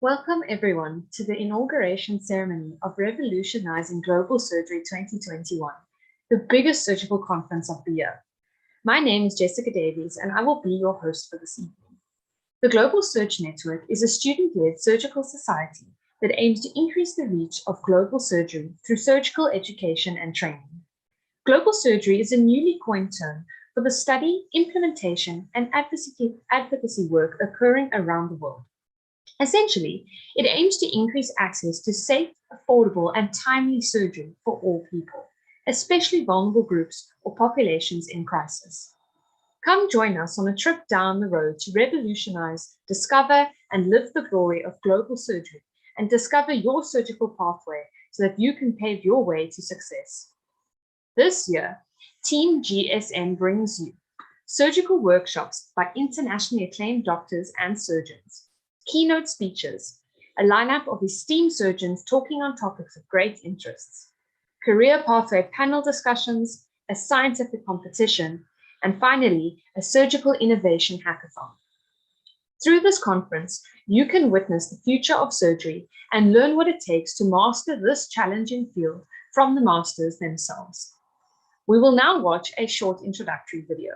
Welcome everyone to the inauguration ceremony of Revolutionizing Global Surgery 2021, the biggest surgical conference of the year. My name is Jessica Davies and I will be your host for this evening. The Global Surge Network is a student-led surgical society that aims to increase the reach of global surgery through surgical education and training. Global surgery is a newly coined term for the study, implementation, and advocacy work occurring around the world. Essentially, it aims to increase access to safe, affordable, and timely surgery for all people, especially vulnerable groups or populations in crisis. Come join us on a trip down the road to revolutionize, discover, and live the glory of global surgery, and discover your surgical pathway so that you can pave your way to success. This year, Team GSN brings you surgical workshops by internationally acclaimed doctors and surgeons, keynote speeches, a lineup of esteemed surgeons talking on topics of great interests, career pathway panel discussions, a scientific competition, and finally, a surgical innovation hackathon. Through this conference, you can witness the future of surgery and learn what it takes to master this challenging field from the masters themselves. We will now watch a short introductory video.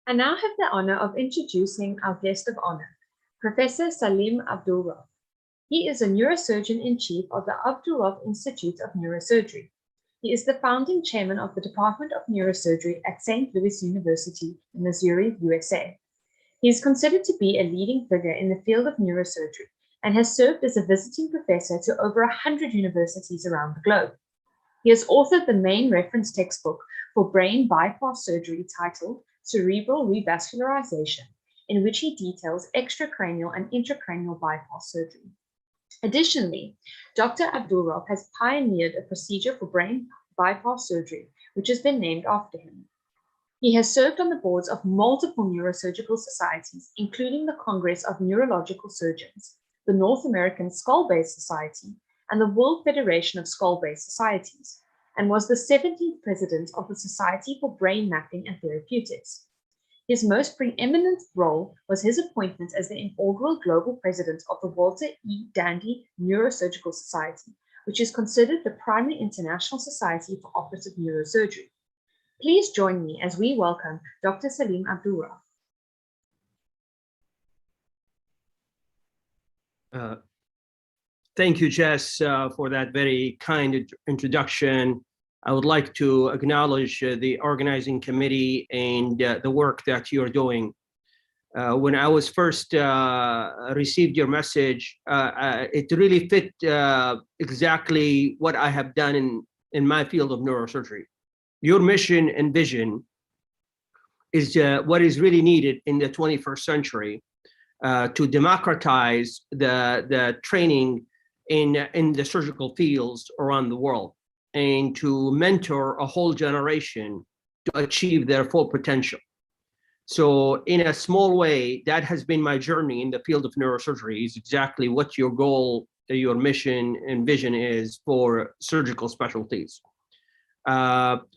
I now have the honor of introducing our guest of honor, Professor Saleem Abdulrah. He is a neurosurgeon-in-chief of the Abdulrah Institute of Neurosurgery. He is the founding chairman of the Department of Neurosurgery at St. Louis University in Missouri, USA. He is considered to be a leading figure in the field of neurosurgery and has served as a visiting professor to over 100 universities around the globe. He has authored the main reference textbook for brain bypass surgery titled Cerebral Revascularization, in which he details extracranial and intracranial bypass surgery. Additionally, Dr. Abdulrah has pioneered a procedure for brain bypass surgery, which has been named after him. He has served on the boards of multiple neurosurgical societies, including the Congress of Neurological Surgeons, the North American Skull-Base Society, and the World Federation of Skull-Base Societies, and was the 17th president of the Society for Brain Mapping and Therapeutics. His most preeminent role was his appointment as the inaugural global president of the Walter E. Dandy Neurosurgical Society, which is considered the primary international society for operative neurosurgery. Please join me as we welcome Dr. Saleem Abdulrah. Thank you, Jess, for that very kind introduction. I would like to acknowledge the organizing committee and the work that you're doing. When I was first received your message, it really fit exactly what I have done in my field of neurosurgery. Your mission and vision is what is really needed in the 21st century to democratize the training in the surgical fields around the world, and to mentor a whole generation to achieve their full potential. So in a small way, that has been my journey in the field of neurosurgery, is exactly what your goal, your mission and vision is for surgical specialties.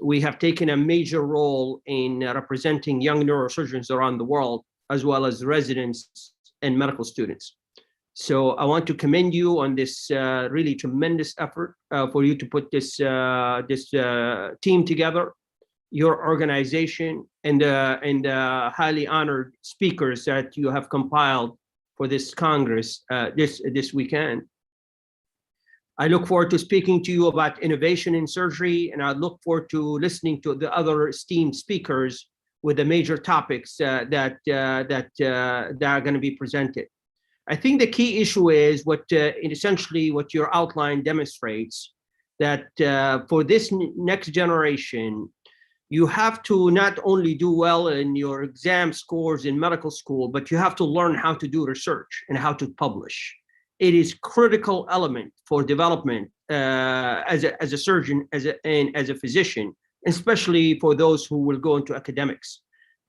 We have taken a major role in representing young neurosurgeons around the world, as well as residents and medical students. So I want to commend you on this really tremendous effort for you to put this team together, your organization, and highly honored speakers that you have compiled for this Congress this weekend. I look forward to speaking to you about innovation in surgery, and I look forward to listening to the other esteemed speakers with the major topics that are going to be presented. I think the key issue is essentially what your outline demonstrates, that for this next generation, you have to not only do well in your exam scores in medical school, but you have to learn how to do research and how to publish. It is critical element for development as a surgeon, and as a physician, especially for those who will go into academics.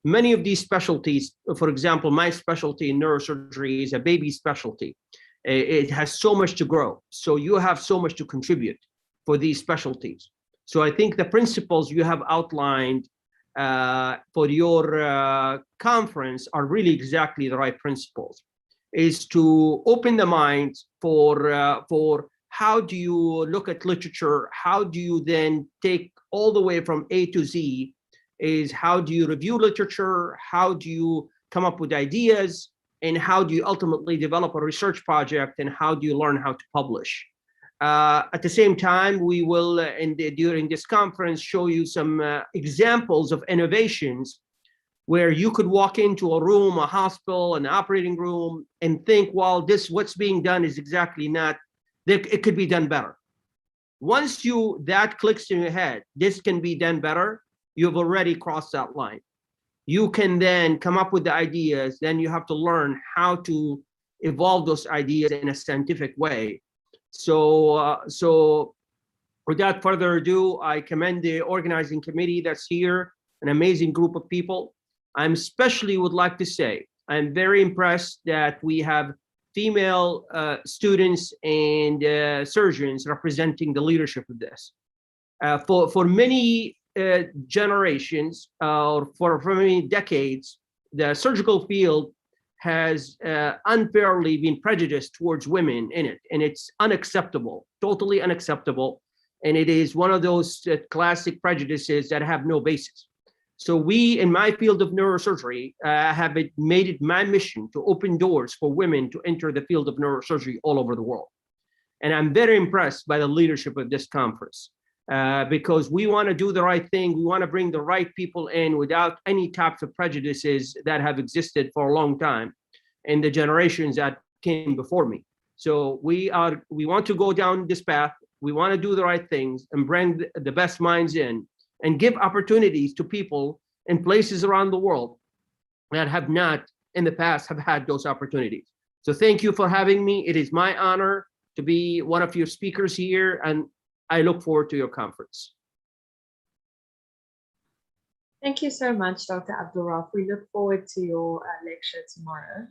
Many of these specialties, for example, my specialty in neurosurgery is a baby specialty. It has so much to grow. So you have so much to contribute for these specialties. So I think the principles you have outlined for your conference are really exactly the right principles, is to open the mind for how do you look at literature, how do you then take all the way from A to Z, is how do you review literature, how do you come up with ideas, and how do you ultimately develop a research project, and how do you learn how to publish. At the same time, we will, during this conference, show you some examples of innovations where you could walk into a room, a hospital, an operating room, and think, well, what's being done is exactly not, it could be done better. Once that clicks in your head, this can be done better, you've already crossed that line. You can then come up with the ideas, then you have to learn how to evolve those ideas in a scientific way. So without further ado, I commend the organizing committee that's here, an amazing group of people. I especially would like to say, I'm very impressed that we have female students and surgeons representing the leadership of this. For many generations, or for many decades, the surgical field has unfairly been prejudiced towards women in it, and it's unacceptable, totally unacceptable. And it is one of those classic prejudices that have no basis. So we, in my field of neurosurgery, have made it my mission to open doors for women to enter the field of neurosurgery all over the world. And I'm very impressed by the leadership of this conference, because we want to do the right thing. We want to bring the right people in without any types of prejudices that have existed for a long time in the generations that came before me. So we want to go down this path. We want to do the right things and bring the best minds in, and give opportunities to people in places around the world that have not in the past have had those opportunities. So thank you for having me. It is my honor to be one of your speakers here, and I look forward to your conference. Thank you so much, Dr. Abdulrah. We look forward to your lecture tomorrow.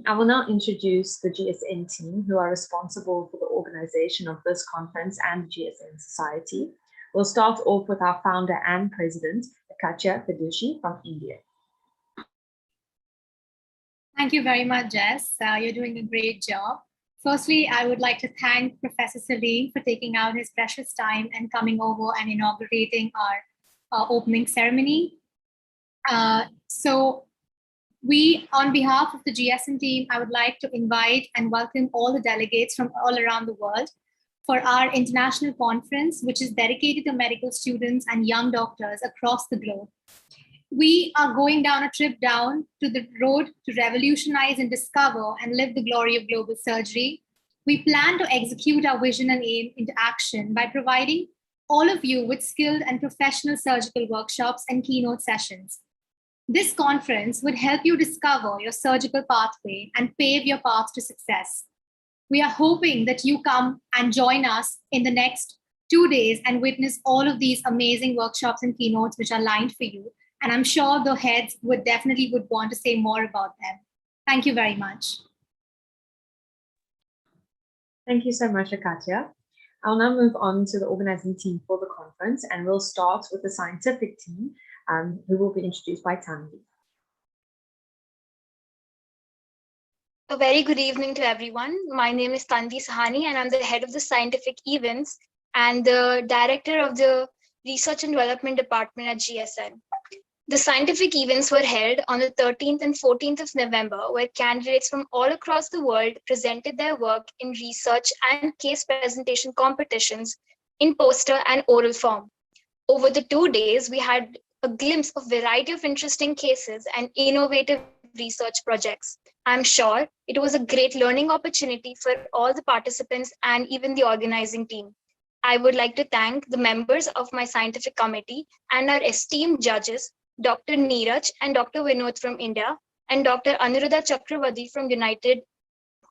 I will now introduce the GSN team, who are responsible for the organization of this conference and the GSN Society. We'll start off with our founder and president, Katya Padushi from India. Thank you very much, Jess. You're doing a great job. Firstly, I would like to thank Professor Salim for taking out his precious time and coming over and inaugurating our opening ceremony. So we, on behalf of the GSN team, I would like to invite and welcome all the delegates from all around the world for our international conference, which is dedicated to medical students and young doctors across the globe. we are going down a trip down to the road to revolutionize and discover and live the glory of global surgery. We plan to execute our vision and aim into action by providing all of you with skilled and professional surgical workshops and keynote sessions. This conference would help you discover your surgical pathway and pave your path to success. We are hoping that you come and join us in the next 2 days and witness all of these amazing workshops and keynotes which are lined for you. And I'm sure the heads would definitely want to say more about them. Thank you very much. Thank you so much, Akatia. I'll now move on to the organizing team for the conference, and we'll start with the scientific team, who will be introduced by Tanvi. A very good evening to everyone. My name is Tanvi Sahani, and I'm the head of the scientific events and the director of the research and development department at GSN. The scientific events were held on the 13th and 14th of November, where candidates from all across the world presented their work in research and case presentation competitions in poster and oral form. Over the 2 days, we had a glimpse of a variety of interesting cases and innovative research projects. I'm sure it was a great learning opportunity for all the participants and even the organizing team. I would like to thank the members of my scientific committee and our esteemed judges, Dr. Neeraj and Dr. Vinod from India, and Dr. Anuruddha Chakravarti from United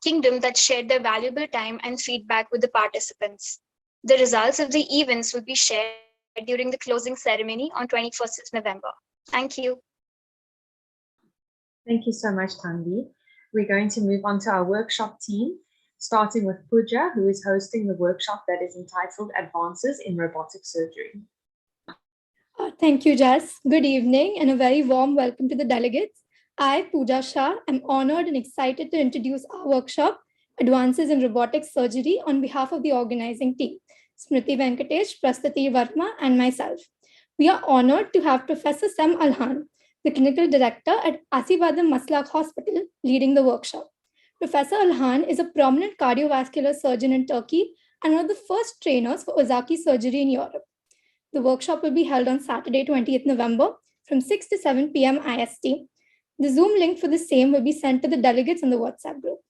Kingdom that shared their valuable time and feedback with the participants. The results of the events will be shared during the closing ceremony on 21st of November. Thank you. Thank you so much, Tanvi. We're going to move on to our workshop team, starting with Pooja, who is hosting the workshop that is entitled Advances in Robotic Surgery. Thank you, Jess. Good evening and a very warm welcome to the delegates. I, Pooja Shah, am honored and excited to introduce our workshop, Advances in Robotic Surgery, on behalf of the organizing team, Smriti Venkatesh, Prastati Varma, and myself. We are honored to have Professor Sam Alhan, the clinical director at Asivadam Maslak Hospital, leading the workshop. Professor Alhan is a prominent cardiovascular surgeon in Turkey and one of the first trainers for Ozaki surgery in Europe. The workshop will be held on Saturday, 20th November from 6 to 7 p.m. IST. The Zoom link for the same will be sent to the delegates on the WhatsApp group.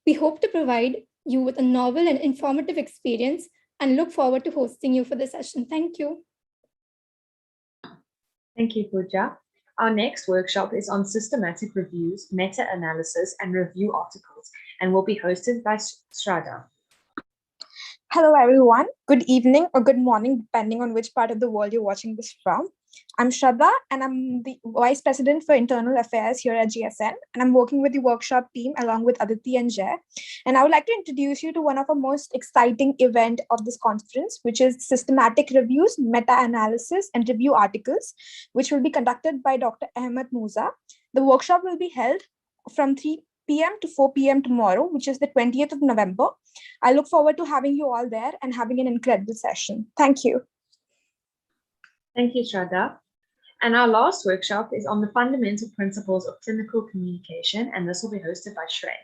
We hope to provide you with a novel and informative experience and look forward to hosting you for the session. Thank you. Thank you, Pooja. Our next workshop is on systematic reviews, meta-analysis, and review articles, and will be hosted by Shraddha. Hello, everyone. Good evening or good morning, depending on which part of the world you're watching this from. I'm Shraddha, and I'm the Vice President for Internal Affairs here at GSN, and I'm working with the workshop team along with Aditi and Jay. And I would like to introduce you to one of the most exciting events of this conference, which is systematic reviews, meta-analysis, and review articles, which will be conducted by Dr. Ahmed Musa. The workshop will be held from 3 p.m. to 4 p.m. tomorrow, which is the 20th of November. I look forward to having you all there and having an incredible session. Thank you. Thank you, Shraddha. And our last workshop is on the fundamental principles of clinical communication, and this will be hosted by Shrey.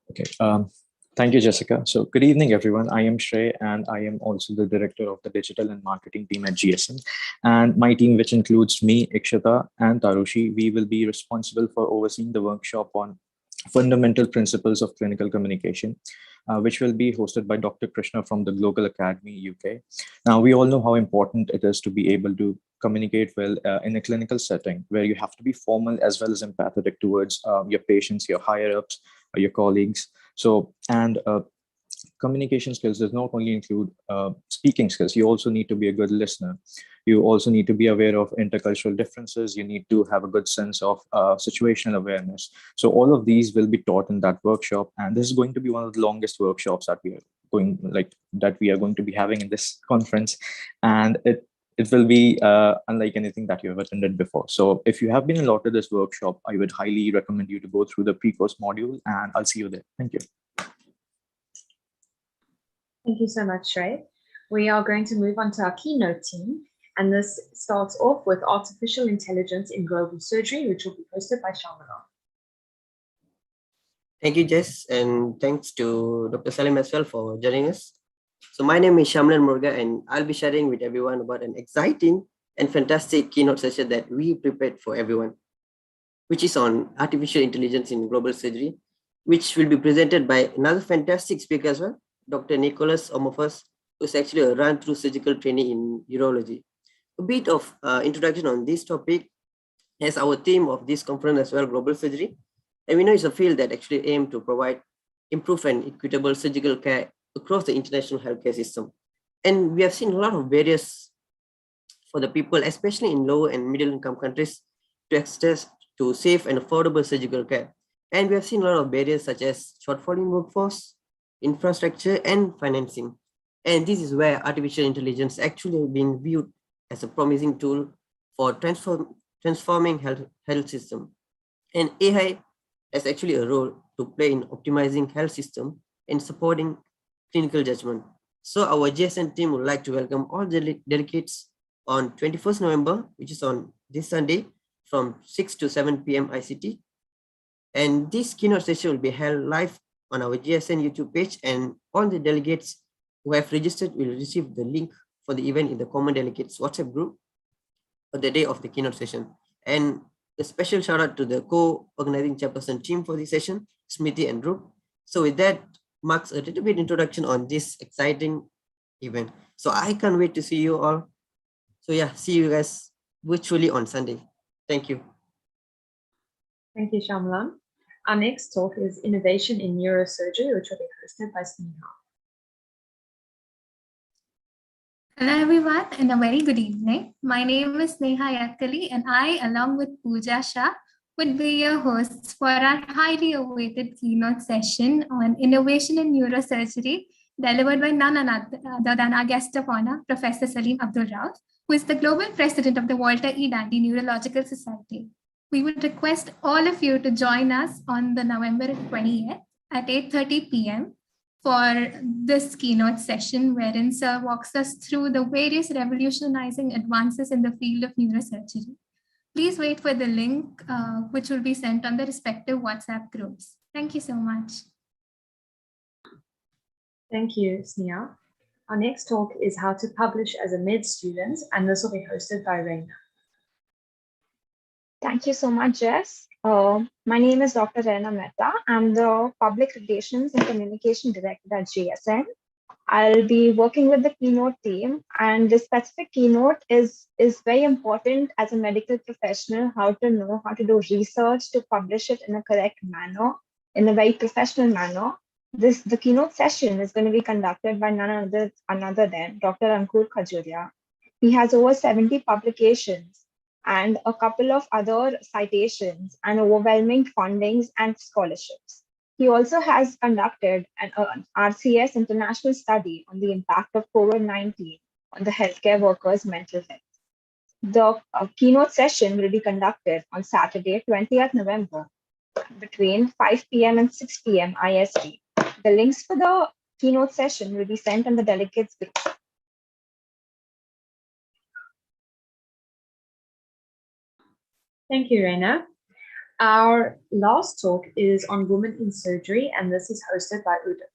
Okay, thank you, Jessica. So good evening, everyone. I am Shrey, and I am also the director of the digital and marketing team at GSN. And my team, which includes me, Ikshita, and Tarushi, we will be responsible for overseeing the workshop on fundamental principles of clinical communication, which will be hosted by Dr. Krishna from the Global Academy, UK. Now, we all know how important it is to be able to communicate well in a clinical setting where you have to be formal as well as empathetic towards your patients, your higher ups, your colleagues. So, and communication skills does not only include speaking skills, you also need to be a good listener. You also need to be aware of intercultural differences. You need to have a good sense of situational awareness. So all of these will be taught in that workshop. And this is going to be one of the longest workshops that we are going to be having in this conference. And it will be unlike anything that you have attended before. So if you have been allotted this workshop, I would highly recommend you to go through the pre-course module, and I'll see you there. Thank you. Thank you so much, Shrey. We are going to move on to our keynote team, and this starts off with artificial intelligence in global surgery, which will be hosted by Shamana. Thank you, Jess, and thanks to Dr. Salim as well for joining us. So my name is Shamlan Murga, and I'll be sharing with everyone about an exciting and fantastic keynote session that we prepared for everyone, which is on artificial intelligence in global surgery, which will be presented by another fantastic speaker as well, Dr. Nicholas Omofus, who's actually a run-through surgical trainee in urology. A bit of introduction on this topic as our theme of this conference as well, global surgery. And we know it's a field that actually aims to provide improved and equitable surgical care across the international healthcare system. And we have seen a lot of barriers for the people, especially in lower and middle income countries, to access to safe and affordable surgical care. And we have seen a lot of barriers such as shortfall in workforce, infrastructure, and financing. And this is where artificial intelligence actually being viewed as a promising tool for transforming health system. And AI has actually a role to play in optimizing health system and supporting clinical judgment. So our GSN team would like to welcome all the delegates on 21st November, which is on this Sunday, from 6 to 7 p.m. ICT. And this keynote session will be held live on our GSN YouTube page, and all the delegates who have registered will receive the link for the event in the Common Delegates WhatsApp group on the day of the keynote session. And a special shout out to the co-organizing chairperson team for this session, Smithy and Drew. So with that, marks a little bit introduction on this exciting event. So I can't wait to see you all. So yeah, see you guys virtually on Sunday. Thank you. Thank you, Shamlan. Our next talk is Innovation in Neurosurgery, which will be hosted by Sneha. Hello everyone and a very good evening. My name is Neha Yatkali and I, along with Pooja Shah, would be your hosts for our highly awaited keynote session on Innovation in Neurosurgery, delivered by none other than our guest of honor, Professor Saleem Abdulrah, who is the Global President of the Walter E. Dandy Neurological Society. We would request all of you to join us on the November 28th at 8:30 p.m. for this keynote session, wherein Sir walks us through the various revolutionizing advances in the field of neurosurgery. Please wait for the link, which will be sent on the respective WhatsApp groups. Thank you so much. Thank you, Sneha. Our next talk is how to publish as a med student, and this will be hosted by Reina. Thank you so much, Jess. My name is Dr. Reina Mehta. I'm the Public Relations and Communication Director at GSN. I'll be working with the keynote team, and this specific keynote is very important as a medical professional, how to know how to do research to publish it in a correct manner, in a very professional manner. The keynote session is going to be conducted by none other than Dr. Ankur Khajuria. He has over 70 publications and a couple of other citations and overwhelming fundings and scholarships. He also has conducted an RCS international study on the impact of COVID-19 on the healthcare workers' mental health. The keynote session will be conducted on Saturday, 20th November, between 5 p.m. and 6 p.m. IST. The links for the keynote session will be sent in the delegates group. Thank you, Reina. Our last talk is on women in surgery, and this is hosted by Udit.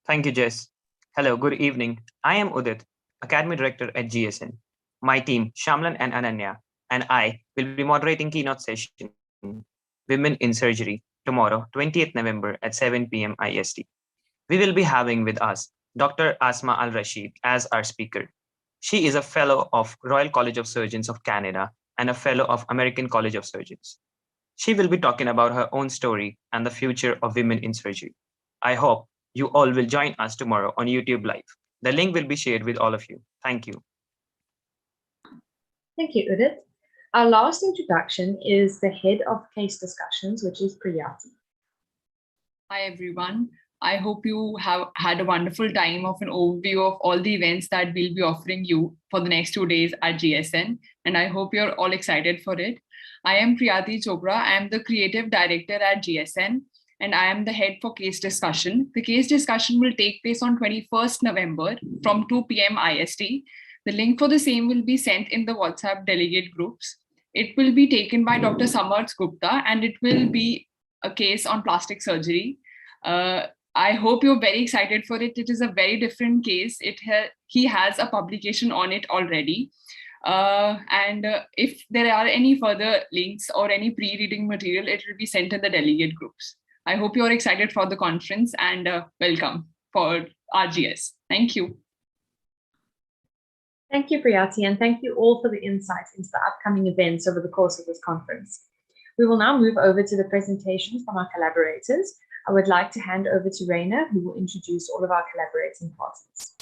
Thank you, Jess. Hello, good evening. I am Udit, Academy Director at GSN. My team, Shamlan and Ananya, and I will be moderating keynote session, Women in Surgery, tomorrow, 20th November at 7 p.m. IST. We will be having with us Dr. Asma Al-Rashid as our speaker. She is a fellow of Royal College of Surgeons of Canada and a fellow of American College of Surgeons. She will be talking about her own story and the future of women in surgery. I hope you all will join us tomorrow on YouTube Live. The link will be shared with all of you. Thank you. Thank you, Udit. Our last introduction is the head of case discussions, which is Priyati. Hi, everyone. I hope you have had a wonderful time of an overview of all the events that we'll be offering you for the next 2 days at GSN, and I hope you're all excited for it. I am Priyati Chopra. I am the creative director at GSN, and I am the head for case discussion. The case discussion will take place on 21st November from 2 p.m. IST. The link for the same will be sent in the WhatsApp delegate groups. It will be taken by Dr. Samarth Gupta, and it will be a case on plastic surgery. I hope you're very excited for it. It is a very different case. He has a publication on it already. If there are any further links or any pre-reading material, it will be sent in the delegate groups. I hope you're excited for the conference and welcome for RGS. Thank you. Thank you, Priyati, and thank you all for the insights into the upcoming events over the course of this conference. We will now move over to the presentations from our collaborators. I would like to hand over to Raina, who will introduce all of our collaborating partners.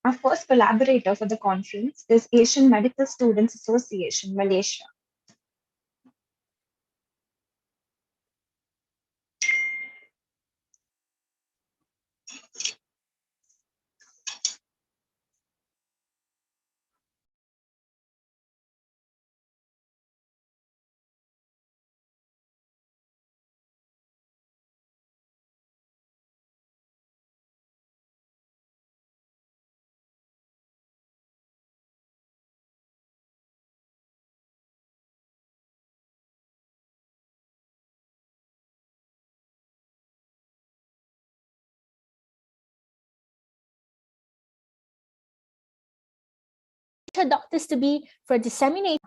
Our first collaborator for the conference is Asian Medical Students Association, Malaysia. Doctors to be for disseminating.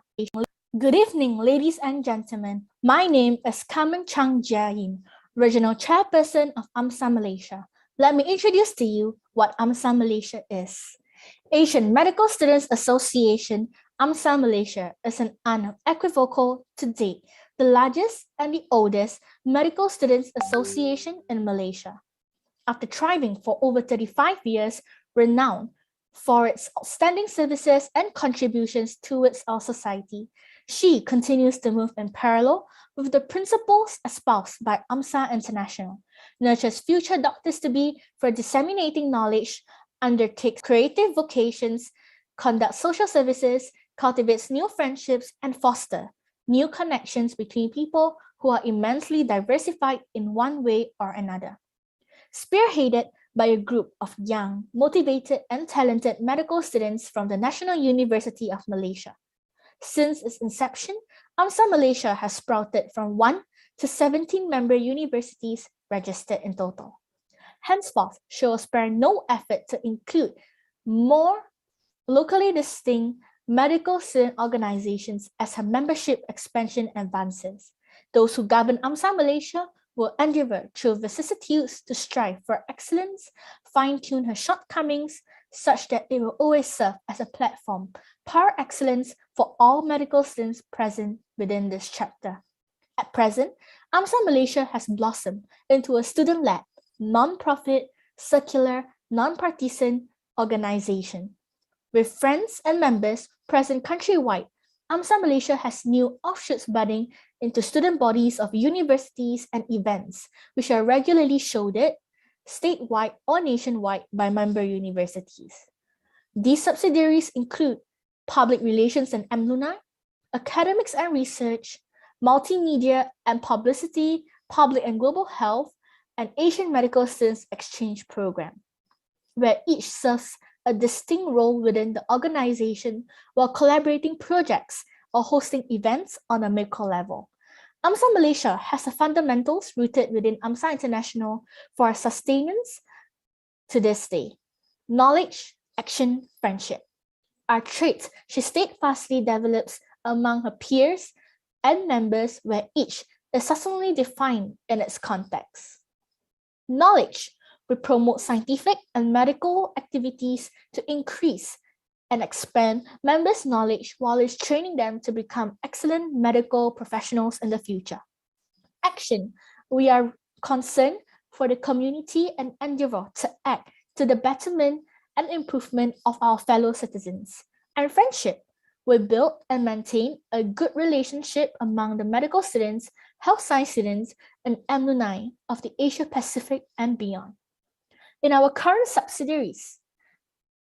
Good evening, ladies and gentlemen. My name is Kamen Chang Jiayin, Regional Chairperson of AMSA Malaysia. Let me introduce to you what AMSA Malaysia is. Asian Medical Students Association, AMSA Malaysia, is an unequivocal to date, the largest and the oldest medical students association in Malaysia. After thriving for over 35 years, renowned for its outstanding services and contributions towards our society, she continues to move in parallel with the principles espoused by AMSA International, nurtures future doctors-to-be for disseminating knowledge, undertakes creative vocations, conducts social services, cultivates new friendships, and fosters new connections between people who are immensely diversified in one way or another. Spearheaded by a group of young, motivated, and talented medical students from the National University of Malaysia. Since its inception, AMSA Malaysia has sprouted from 1 to 17 member universities registered in total. Henceforth, she will spare no effort to include more locally distinct medical student organizations as her membership expansion advances. Those who govern AMSA Malaysia will endeavor through vicissitudes to strive for excellence, fine-tune her shortcomings, such that it will always serve as a platform par excellence for all medical students present within this chapter. At present, AMSA Malaysia has blossomed into a student-led, non-profit, circular, non-partisan organization. With friends and members present countrywide, AMSA Malaysia has new offshoots budding into student bodies of universities and events, which are regularly shouldered statewide or nationwide by member universities. These subsidiaries include Public Relations and Alumni, Academics and Research, Multimedia and Publicity, Public and Global Health, and Asian Medical Students Exchange Program, where each serves a distinct role within the organization while collaborating projects or hosting events on a micro level. AMSA Malaysia has the fundamentals rooted within AMSA International for sustenance to this day: knowledge, action, friendship are traits she steadfastly develops among her peers and members, where each is substantially defined in its context. Knowledge will promote scientific and medical activities to increase and expand members' knowledge while it's training them to become excellent medical professionals in the future. Action, we are concerned for the community and endeavor to act to the betterment and improvement of our fellow citizens. And friendship, we build and maintain a good relationship among the medical students, health science students, and alumni of the Asia Pacific and beyond. In our current subsidiaries,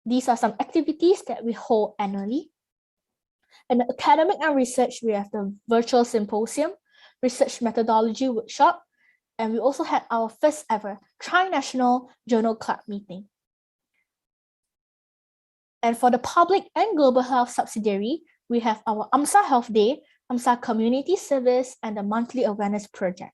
these are some activities that we hold annually. In the academic and research, we have the virtual symposium, research methodology workshop, and we also had our first ever tri-national journal club meeting. And for the public and global health subsidiary, we have our AMSA Health Day, AMSA Community Service, and the Monthly Awareness Project.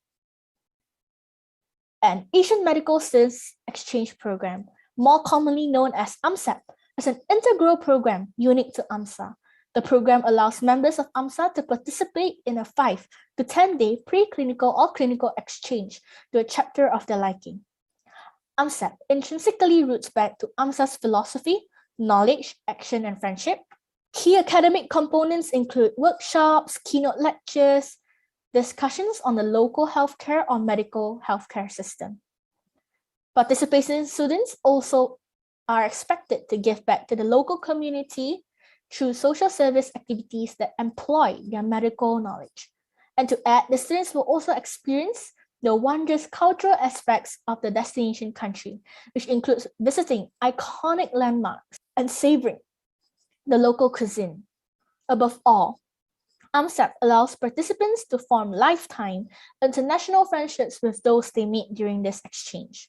An Asian Medical Students Exchange Program, more commonly known as AMSEP, is an integral program unique to AMSA. The program allows members of AMSA to participate in a 5 to 10-day preclinical or clinical exchange to a chapter of their liking. AMSEP intrinsically roots back to AMSA's philosophy, knowledge, action, and friendship. Key academic components include workshops, keynote lectures, discussions on the local healthcare or medical healthcare system. Participating students also are expected to give back to the local community through social service activities that employ their medical knowledge. And to add, the students will also experience the wondrous cultural aspects of the destination country, which includes visiting iconic landmarks and savoring the local cuisine. Above all, AMSEP allows participants to form lifetime international friendships with those they meet during this exchange.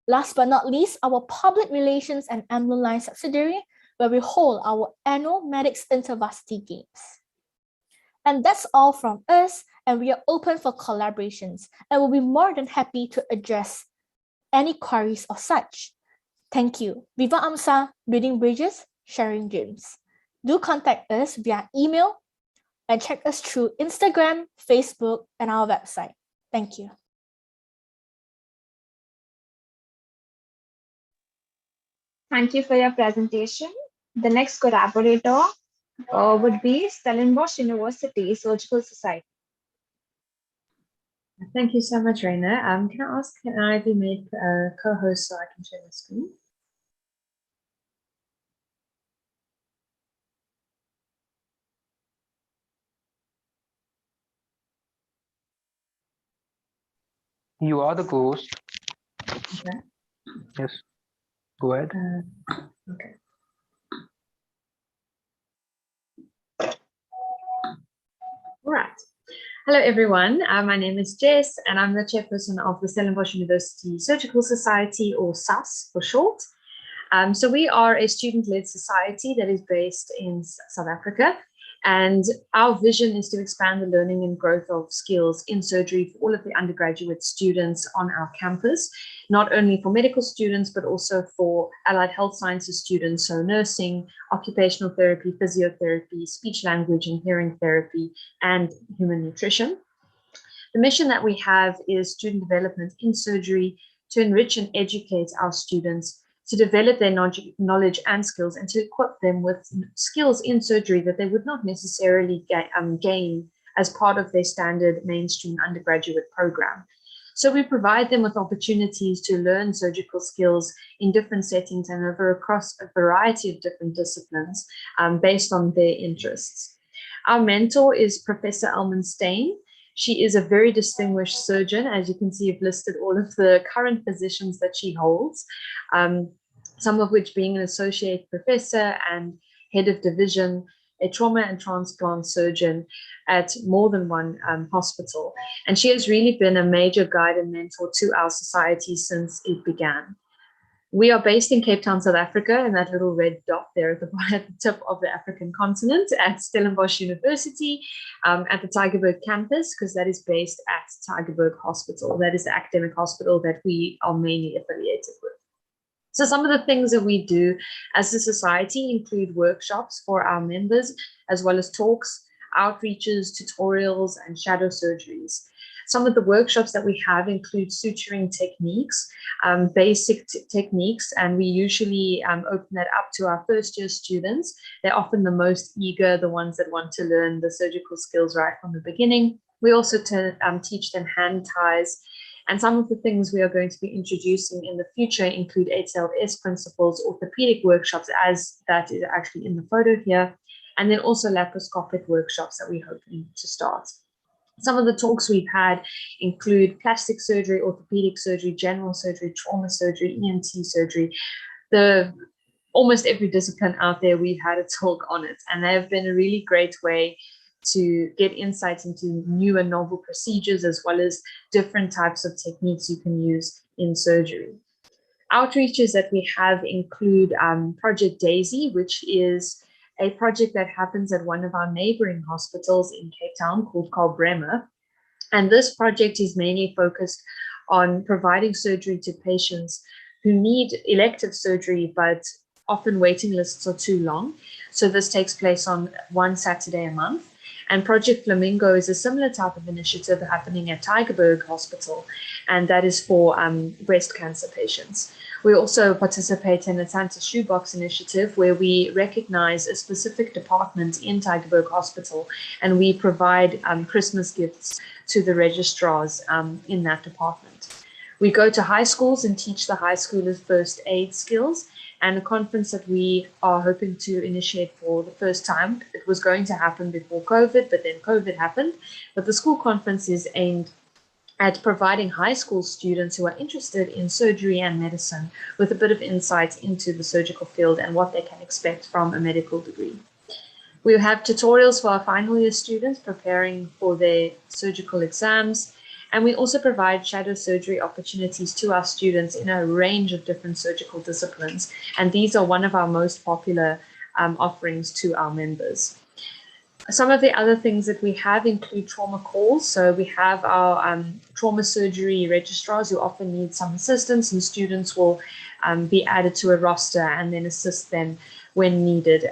Last but not least, our public relations and Emblem Line subsidiary, where we hold our annual Medics InterVarsity Games. And that's all from us, and we are open for collaborations and will be more than happy to address any queries or such. Thank you. Viva AMSA, building bridges, sharing dreams. Do contact us via email and check us through Instagram, Facebook, and our website. Thank you. Thank you for your presentation. The next collaborator would be Stellenbosch University Surgical Society. Thank you so much, Raina. Can I ask, can I be made co-host so I can share the screen? You are the co-host. Okay. Yes. Go ahead. Okay. All right. Hello, everyone. My name is Jess, and I'm the chairperson of the Stellenbosch University Surgical Society, or SAS for short. So we are a student-led society that is based in South Africa, and our vision is to expand the learning and growth of skills in surgery for all of the undergraduate students on our campus, not only for medical students, but also for allied health sciences students, so nursing, occupational therapy, physiotherapy, speech language and hearing therapy, and human nutrition. The mission that we have is student development in surgery to enrich and educate our students, to develop their knowledge and skills, and to equip them with skills in surgery that they would not necessarily gain as part of their standard mainstream undergraduate program. So we provide them with opportunities to learn surgical skills in different settings and across a variety of different disciplines based on their interests. Our mentor is Professor Elman Steyn. She is a very distinguished surgeon. As you can see, I've listed all of the current positions that she holds, some of which being an associate professor and head of division, a trauma and transplant surgeon at more than one hospital. And she has really been a major guide and mentor to our society since it began. We are based in Cape Town, South Africa, in that little red dot there at the tip of the African continent, at Stellenbosch University, at the Tygerberg campus, because that is based at Tygerberg Hospital. That is the academic hospital that we are mainly affiliated with. So some of the things that we do as a society include workshops for our members, as well as talks, outreaches, tutorials, and shadow surgeries. Some of the workshops that we have include suturing techniques, basic techniques, and we usually open that up to our first-year students. They're often the most eager, the ones that want to learn the surgical skills right from the beginning. We also teach them hand ties. And some of the things we are going to be introducing in the future include HLS principles, orthopedic workshops, as that is actually in the photo here, and then also laparoscopic workshops that we're hoping to start. Some of the talks we've had include plastic surgery, orthopedic surgery, general surgery, trauma surgery, ENT surgery. Almost every discipline out there, we've had a talk on it, and they have been a really great way to get insights into new and novel procedures, as well as different types of techniques you can use in surgery. Outreaches that we have include Project Daisy, which is a project that happens at one of our neighboring hospitals in Cape Town called Karl Bremer. And this project is mainly focused on providing surgery to patients who need elective surgery, but often waiting lists are too long. So this takes place on one Saturday a month. And Project Flamingo is a similar type of initiative happening at Tygerberg Hospital, and that is for breast cancer patients. We also participate in the Santa Shoebox initiative, where we recognize a specific department in Tygerberg Hospital, and we provide Christmas gifts to the registrars in that department. We go to high schools and teach the high schoolers first aid skills, and a conference that we are hoping to initiate for the first time. It was going to happen before COVID, but then COVID happened. But the school conference is aimed at providing high school students who are interested in surgery and medicine with a bit of insight into the surgical field and what they can expect from a medical degree. We have tutorials for our final year students preparing for their surgical exams. And we also provide shadow surgery opportunities to our students in a range of different surgical disciplines. And these are one of our most popular offerings to our members. Some of the other things that we have include trauma calls. So we have our trauma surgery registrars who often need some assistance, and students will be added to a roster and then assist them when needed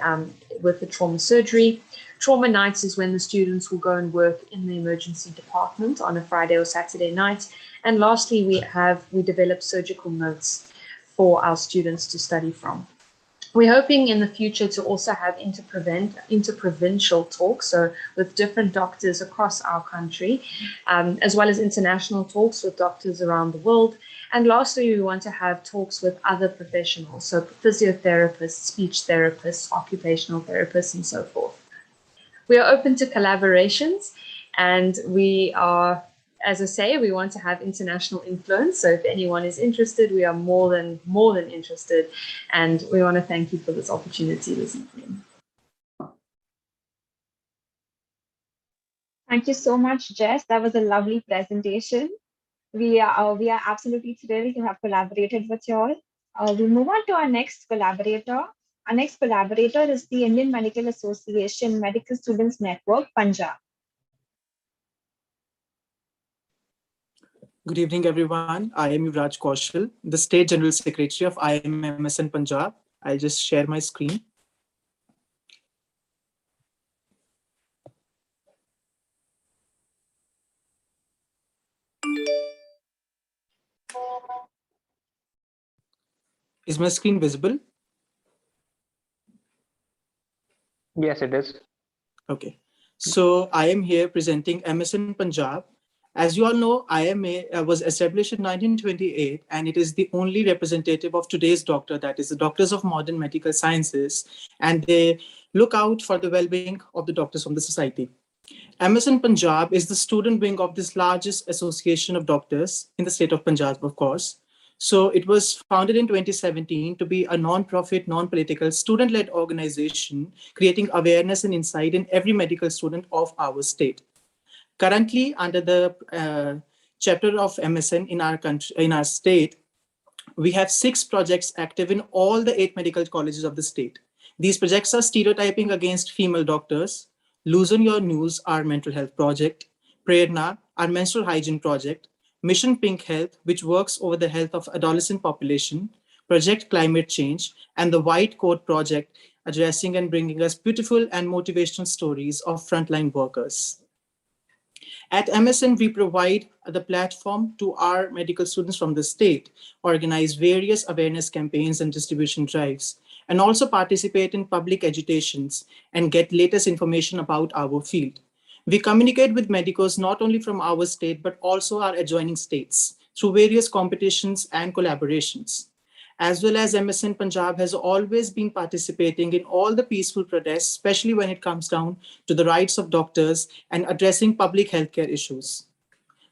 with the trauma surgery. Trauma nights is when the students will go and work in the emergency department on a Friday or Saturday night. And lastly, we develop surgical notes for our students to study from. We're hoping in the future to also have interprovincial talks, so with different doctors across our country, as well as international talks with doctors around the world. And lastly, we want to have talks with other professionals, so physiotherapists, speech therapists, occupational therapists, and so forth. We are open to collaborations, and we are, as I say, we want to have international influence. So if anyone is interested, we are more than interested, and we want to thank you for this opportunity this evening. Thank you so much, Jess. That was a lovely presentation. We are absolutely thrilled to have collaborated with you all. We'll move on to our next collaborator. Our next collaborator is the Indian Medical Association Medical Students Network, Punjab. Good evening, everyone. I am Yuvraj Kaushal, the State General Secretary of IMMSN Punjab. I'll just share my screen. Is my screen visible? Yes, it is. Okay. So I am here presenting MSN Punjab. As you all know, IMA was established in 1928, and it is the only representative of today's doctor, that is the doctors of modern medical sciences, and they look out for the well-being of the doctors from the society. MSN Punjab is the student wing of this largest association of doctors in the state of Punjab, of course. So it was founded in 2017 to be a non-profit, non-political, student-led organization, creating awareness and insight in every medical student of our state. Currently, under the chapter of MSN in our country, in our state, we have 6 projects active in all the 8 medical colleges of the state. These projects are stereotyping against female doctors, Loosen Your News, our mental health project, Prerna, our menstrual hygiene project, Mission Pink Health, which works over the health of adolescent population, Project Climate Change, and the White Coat Project, addressing and bringing us beautiful and motivational stories of frontline workers. At MSN, we provide the platform to our medical students from the state, organize various awareness campaigns and distribution drives, and also participate in public agitations and get latest information about our field. We communicate with medicos not only from our state, but also our adjoining states through various competitions and collaborations. As well as MSN Punjab has always been participating in all the peaceful protests, especially when it comes down to the rights of doctors and addressing public healthcare issues.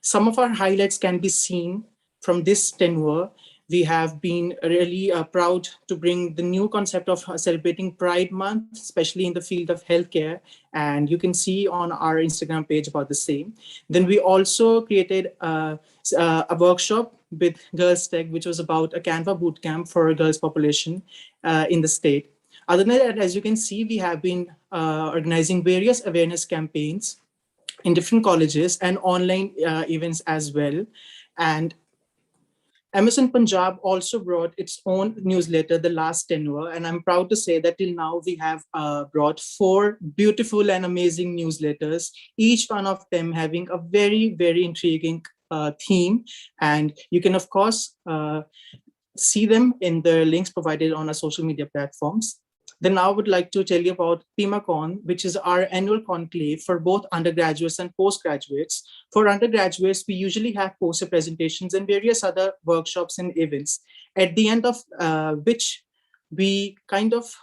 Some of our highlights can be seen from this tenure. We have been really proud to bring the new concept of celebrating Pride Month, especially in the field of healthcare. And you can see on our Instagram page about the same. Then we also created a workshop with Girls Tech, which was about a Canva bootcamp for a girls population in the state. Other than that, as you can see, we have been organizing various awareness campaigns in different colleges and online events as well. And Amazon Punjab also brought its own newsletter, The Last Tenure, and I'm proud to say that till now we have brought 4 beautiful and amazing newsletters, each one of them having a very, very intriguing theme. And you can, of course, see them in the links provided on our social media platforms. Then now I would like to tell you about PIMACon, which is our annual conclave for both undergraduates and postgraduates. For undergraduates, we usually have poster presentations and various other workshops and events, at the end of which we kind of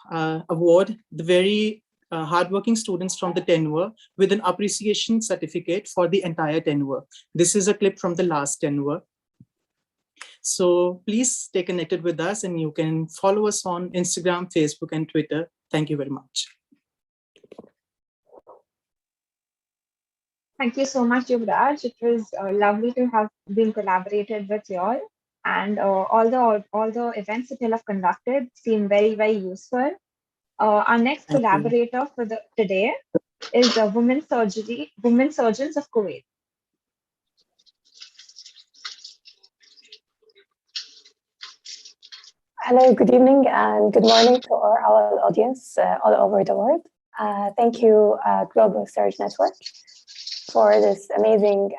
award the very hardworking students from the tenure with an appreciation certificate for the entire tenure. This is a clip from the last tenure. So please stay connected with us, and you can follow us on Instagram, Facebook, and Twitter. Thank you very much. Thank you so much, Yuvraj. It was lovely to have been collaborated with you all. And all the events that you have conducted seem very, very useful. Our next collaborator for today is Women Surgeons of Kuwait. Hello, good evening and good morning to our audience all over the world. Thank you, Global Surge Network, for this amazing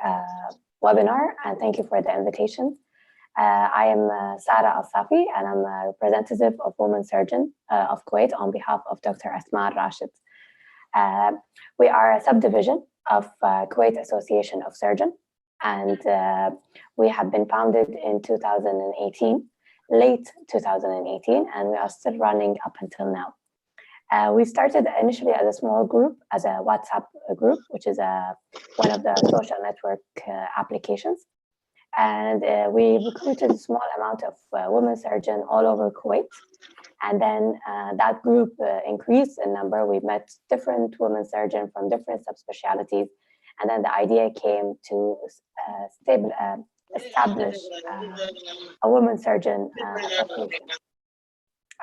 webinar, and thank you for the invitation. I am Sara Al-Safi, and I'm a representative of Women Surgeon of Kuwait on behalf of Dr. Asma Rashid. We are a subdivision of Kuwait Association of Surgeons, and we have been founded in 2018. Late 2018, and we are still running up until now. We started initially as a small group, as a WhatsApp group, which is one of the social network applications. And we recruited a small amount of women surgeons all over Kuwait. And then that group increased in number. We met different women surgeons from different subspecialties. And then the idea came to establish a women surgeon association.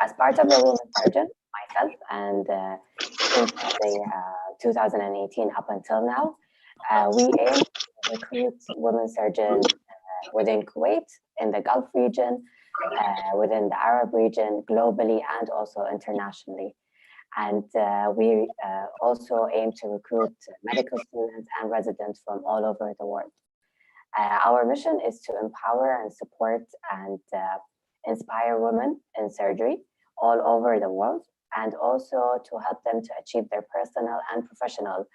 As part of the women surgeon, myself, and since 2018 up until now, we aim to recruit women surgeons within Kuwait, in the Gulf region, within the Arab region, globally, and also internationally. And we also aim to recruit medical students and residents from all over the world. Our mission is to empower and support and inspire women in surgery all over the world, and also to help them to achieve their personal and professional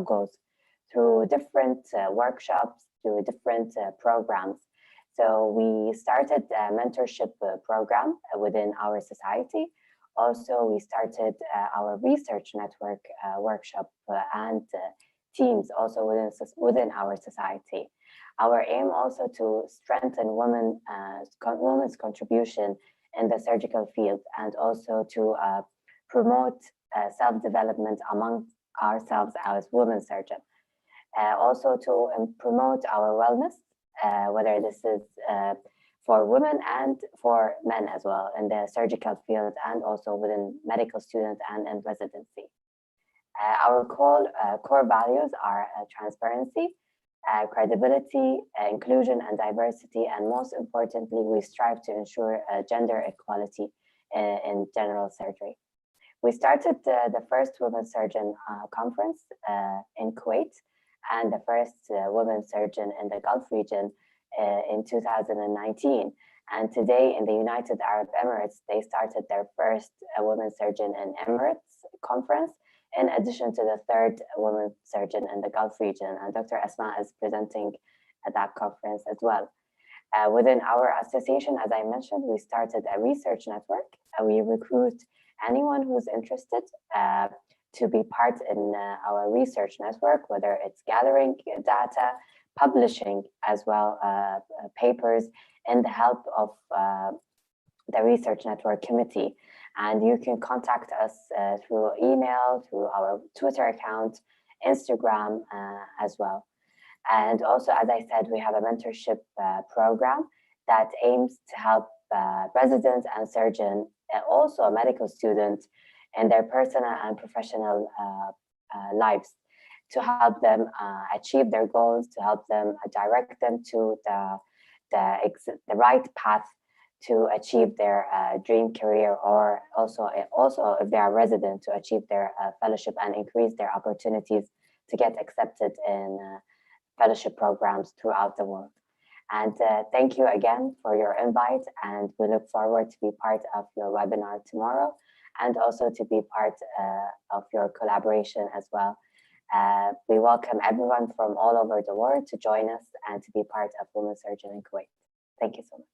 goals through different workshops, through different programs. So we started a mentorship program within our society. Also, we started our research network workshop and teams also within our society. Our aim also to strengthen women's contribution in the surgical field, and also to promote self-development among ourselves as women surgeons. Also to promote our wellness, whether this is for women and for men as well in the surgical field, and also within medical students and in residency. Our core values are transparency, credibility, inclusion and diversity, and most importantly, we strive to ensure gender equality in general surgery. We started the first women surgeon conference in Kuwait, and the first women surgeon in the Gulf region in 2019. And today in the United Arab Emirates, they started their first women surgeon in Emirates conference, in addition to the third women surgeon in the Gulf region. And Dr. Asma is presenting at that conference as well. Within our association, as I mentioned, we started a research network. We recruit anyone who's interested to be part in our research network, whether it's gathering data, publishing as well papers in the help of the research network committee. And you can contact us through email, through our Twitter account, Instagram as well. And also, as I said, we have a mentorship program that aims to help residents and surgeons, and also medical students in their personal and professional lives, to help them achieve their goals, to help them direct them to the right path to achieve their dream career, or also if they are resident, to achieve their fellowship and increase their opportunities to get accepted in fellowship programs throughout the world. And thank you again for your invite, and we look forward to be part of your webinar tomorrow, and also to be part of your collaboration as well. We welcome everyone from all over the world to join us and to be part of Women Surgeon in Kuwait. Thank you so much.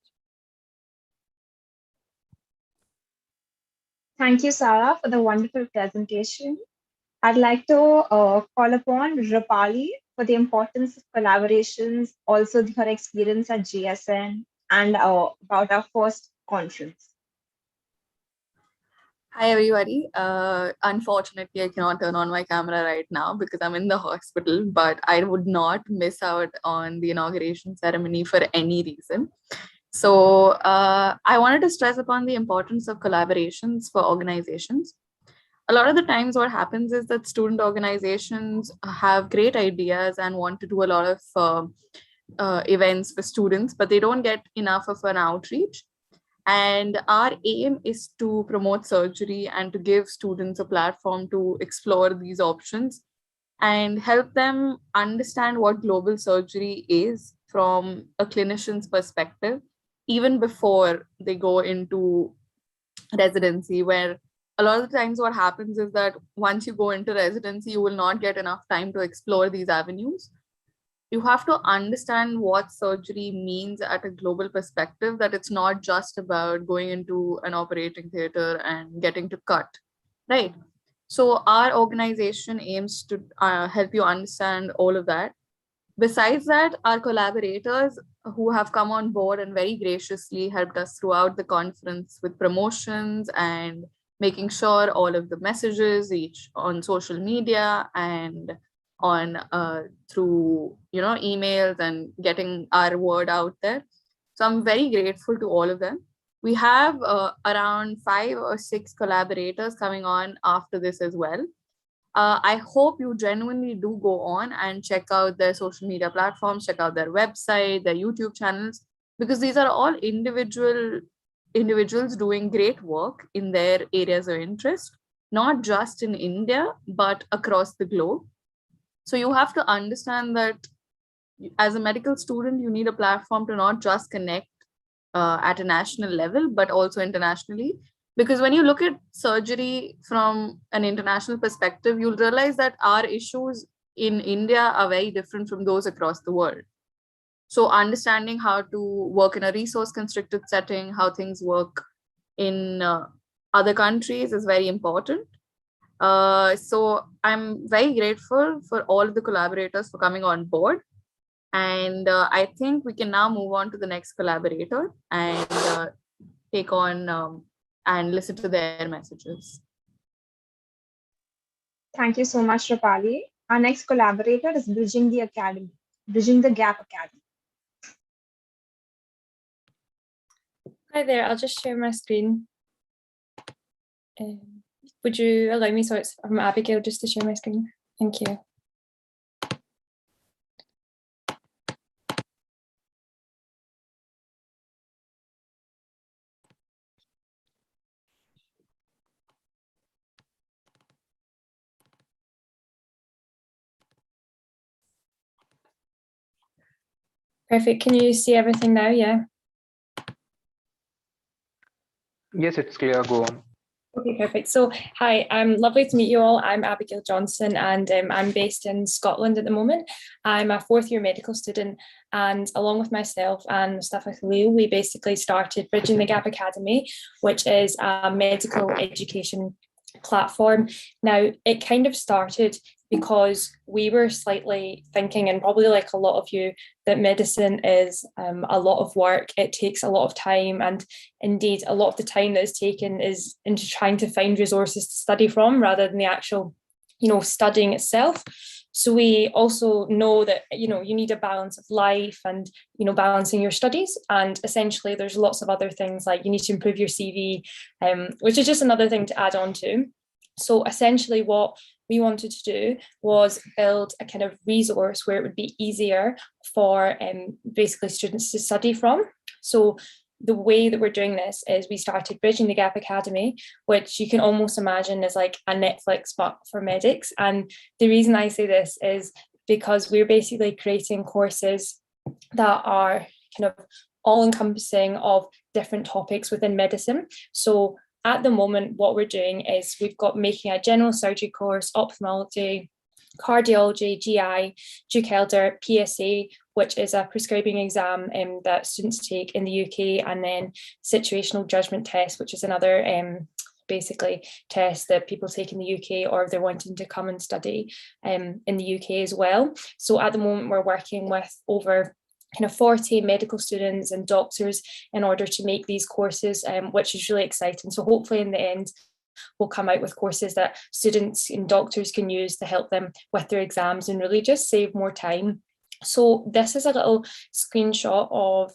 Thank you, Sarah, for the wonderful presentation. I'd like to call upon Rapali for the importance of collaborations, also her experience at GSN, and about our first conference. Hi, everybody. Unfortunately, I cannot turn on my camera right now because I'm in the hospital, but I would not miss out on the inauguration ceremony for any reason. So I wanted to stress upon the importance of collaborations for organizations. A lot of the times what happens is that student organizations have great ideas and want to do a lot of events for students, but they don't get enough of an outreach. And our aim is to promote surgery and to give students a platform to explore these options and help them understand what global surgery is from a clinician's perspective, even before they go into residency, where a lot of the times what happens is that once you go into residency, you will not get enough time to explore these avenues. You have to understand what surgery means at a global perspective, that it's not just about going into an operating theater and getting to cut, right? So our organization aims to help you understand all of that. Besides that, our collaborators who have come on board and very graciously helped us throughout the conference with promotions and making sure all of the messages reach on social media and on through emails and getting our word out there. So I'm very grateful to all of them. We have around 5 or 6 collaborators coming on after this as well. I hope you genuinely do go on and check out their social media platforms, check out their website, their YouTube channels, because these are all individuals doing great work in their areas of interest, not just in India, but across the globe. So you have to understand that as a medical student, you need a platform to not just connect at a national level, but also internationally. Because when you look at surgery from an international perspective, you'll realize that our issues in India are very different from those across the world. So understanding how to work in a resource-constricted setting, how things work in other countries is very important. So I'm very grateful for all of the collaborators for coming on board. And I think we can now move on to the next collaborator and take on and listen to their messages. Thank you so much, Rapali. Our next collaborator is Bridging the Gap Academy. Hi there, I'll just share my screen. Would you allow me, so it's from Abigail, just to share my screen? Thank you. Perfect, can you see everything now? Yeah. Yes, it's clear, go on. Okay, perfect. So, hi, lovely to meet you all. I'm Abigail Johnson and I'm based in Scotland at the moment. I'm a 4th year medical student, and along with myself and Mustafa Khalil, we basically started Bridging the Gap Academy, which is a medical education platform. Now, it kind of started because we were slightly thinking, and probably like a lot of you, that medicine is a lot of work. It takes a lot of time, and indeed a lot of the time that is taken is into trying to find resources to study from rather than the actual studying itself. So we also know that, you need a balance of life and, balancing your studies. And essentially there's lots of other things like you need to improve your CV, which is just another thing to add on to. So essentially what we wanted to do was build a kind of resource where it would be easier for basically students to study from. So the way that we're doing this is we started Bridging the Gap Academy, which you can almost imagine as like a Netflix but for medics. And the reason I say this is because we're basically creating courses that are kind of all encompassing of different topics within medicine. So at the moment, what we're doing is we've got making a general surgery course, ophthalmology, cardiology, GI, Duke Elder, PSA, which is a prescribing exam that students take in the UK, and then situational judgment test, which is another basically test that people take in the UK, or if they're wanting to come and study in the UK as well. So at the moment, we're working with over kind of 40 medical students and doctors in order to make these courses, which is really exciting. So hopefully in the end, we'll come out with courses that students and doctors can use to help them with their exams and really just save more time. So this is a little screenshot of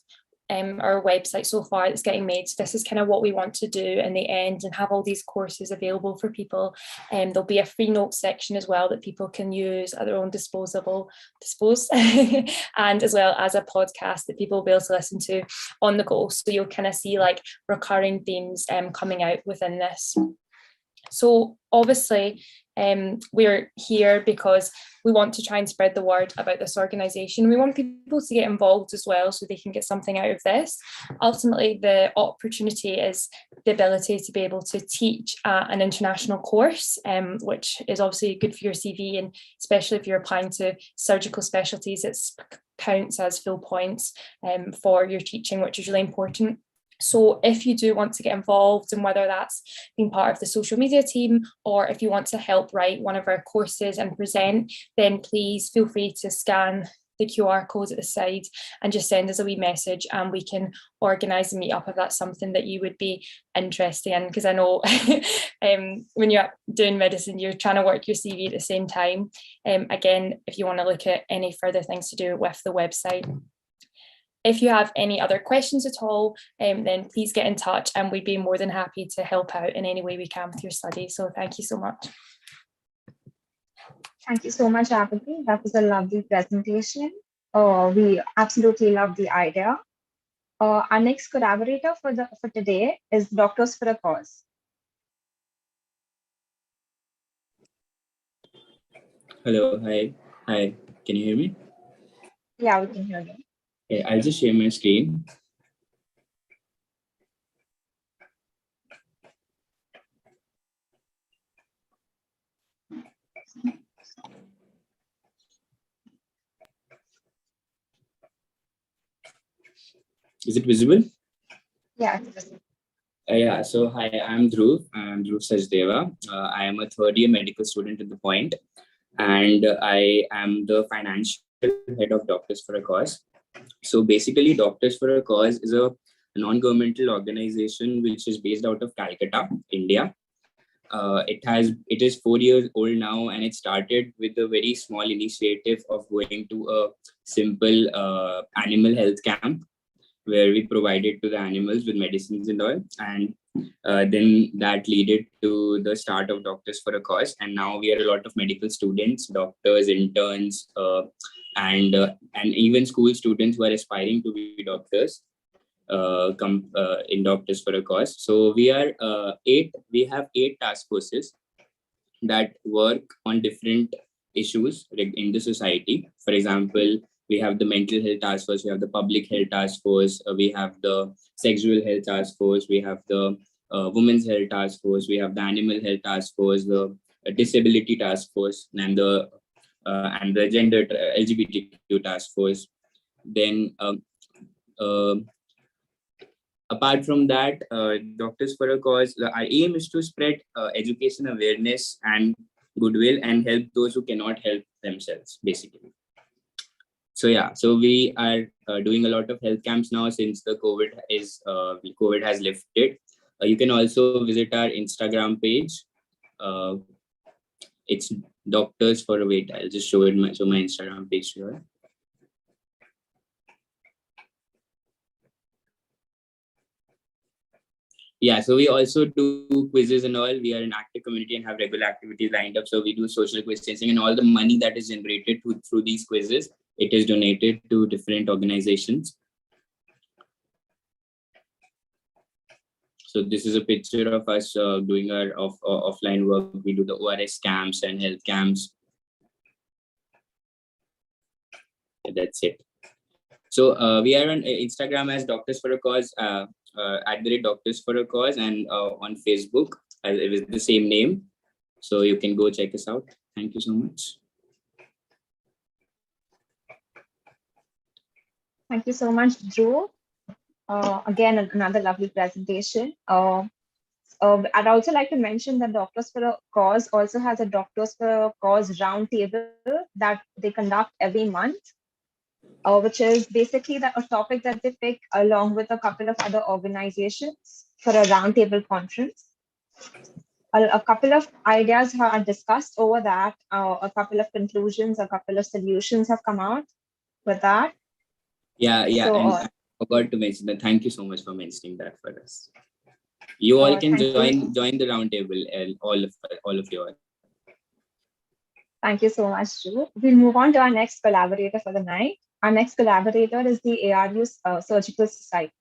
our website so far that's getting made. So this is kind of what we want to do in the end and have all these courses available for people. There'll be a free notes section as well that people can use at their own disposal, and as well as a podcast that people will be able to listen to on the go. So you'll kind of see like recurring themes coming out within this. So obviously we're here because we want to try and spread the word about this organisation. We want people to get involved as well so they can get something out of this. Ultimately, the opportunity is the ability to be able to teach an international course, which is obviously good for your CV, and especially if you're applying to surgical specialties, it counts as full points for your teaching, which is really important. So if you do want to get involved, and whether that's being part of the social media team or if you want to help write one of our courses and present, then please feel free to scan the QR code at the side and just send us a wee message, and we can organise a meetup if that's something that you would be interested in. Because I know when you're doing medicine, you're trying to work your CV at the same time. Again, if you want to look at any further things to do with the website. If you have any other questions at all, then please get in touch, and we'd be more than happy to help out in any way we can with your study. So thank you so much. Thank you so much, Abigail. That was a lovely presentation. We absolutely love the idea. Our next collaborator for today is Doctors for a Cause. Hello, hi. Can you hear me? Yeah, we can hear you. Okay, I'll just share my screen. Is it visible? Yeah. Yeah, so hi, I'm Dhruv. I'm Dhruv Sachdeva. I am a third year medical student at the Point, and I am the financial head of Doctors for a Cause. So basically, Doctors for a Cause is a non-governmental organization which is based out of Calcutta, India. It is 4 years old now, and it started with a very small initiative of going to a simple animal health camp where we provided to the animals with medicines and all. And then that led to the start of Doctors for a Cause. And now we are a lot of medical students, doctors, interns, and even school students who are aspiring to be doctors come in Doctors for a Cause. So we have 8 task forces that work on different issues in the society. For example, we have the mental health task force, we have the public health task force, we have the sexual health task force, we have the women's health task force, we have the animal health task force, the disability task force, and the gender LGBTQ task force. Then apart from that, Doctors for a Cause, our aim is to spread education, awareness, and goodwill, and help those who cannot help themselves, basically. So yeah, so we are doing a lot of health camps now since the COVID has lifted. You can also visit our Instagram page. It's Doctors for Wait. I'll just show it my Instagram page here. Yeah, so we also do quizzes and all. We are an active community and have regular activities lined up. So we do social quiz testing, and all the money that is generated through these quizzes, it is donated to different organizations. So this is a picture of us doing our offline work. We do the ORS camps and health camps. That's it. So we are on Instagram as Doctors for a Cause, @Doctors for a Cause, and on Facebook with the same name. So you can go check us out. Thank you so much. Thank you so much, Drew. Again, another lovely presentation. I'd also like to mention that Doctors for a Cause also has a Doctors for a Cause roundtable that they conduct every month, which is basically a topic that they pick along with a couple of other organizations for a roundtable conference. A couple of ideas are discussed over that, a couple of conclusions, a couple of solutions have come out with that. Yeah, So, and I forgot to mention that. Thank you so much for mentioning that for us. You all can join the roundtable, all of you all. Thank you so much, Drew. We'll move on to our next collaborator for the night. Our next collaborator is the ARU Surgical Society.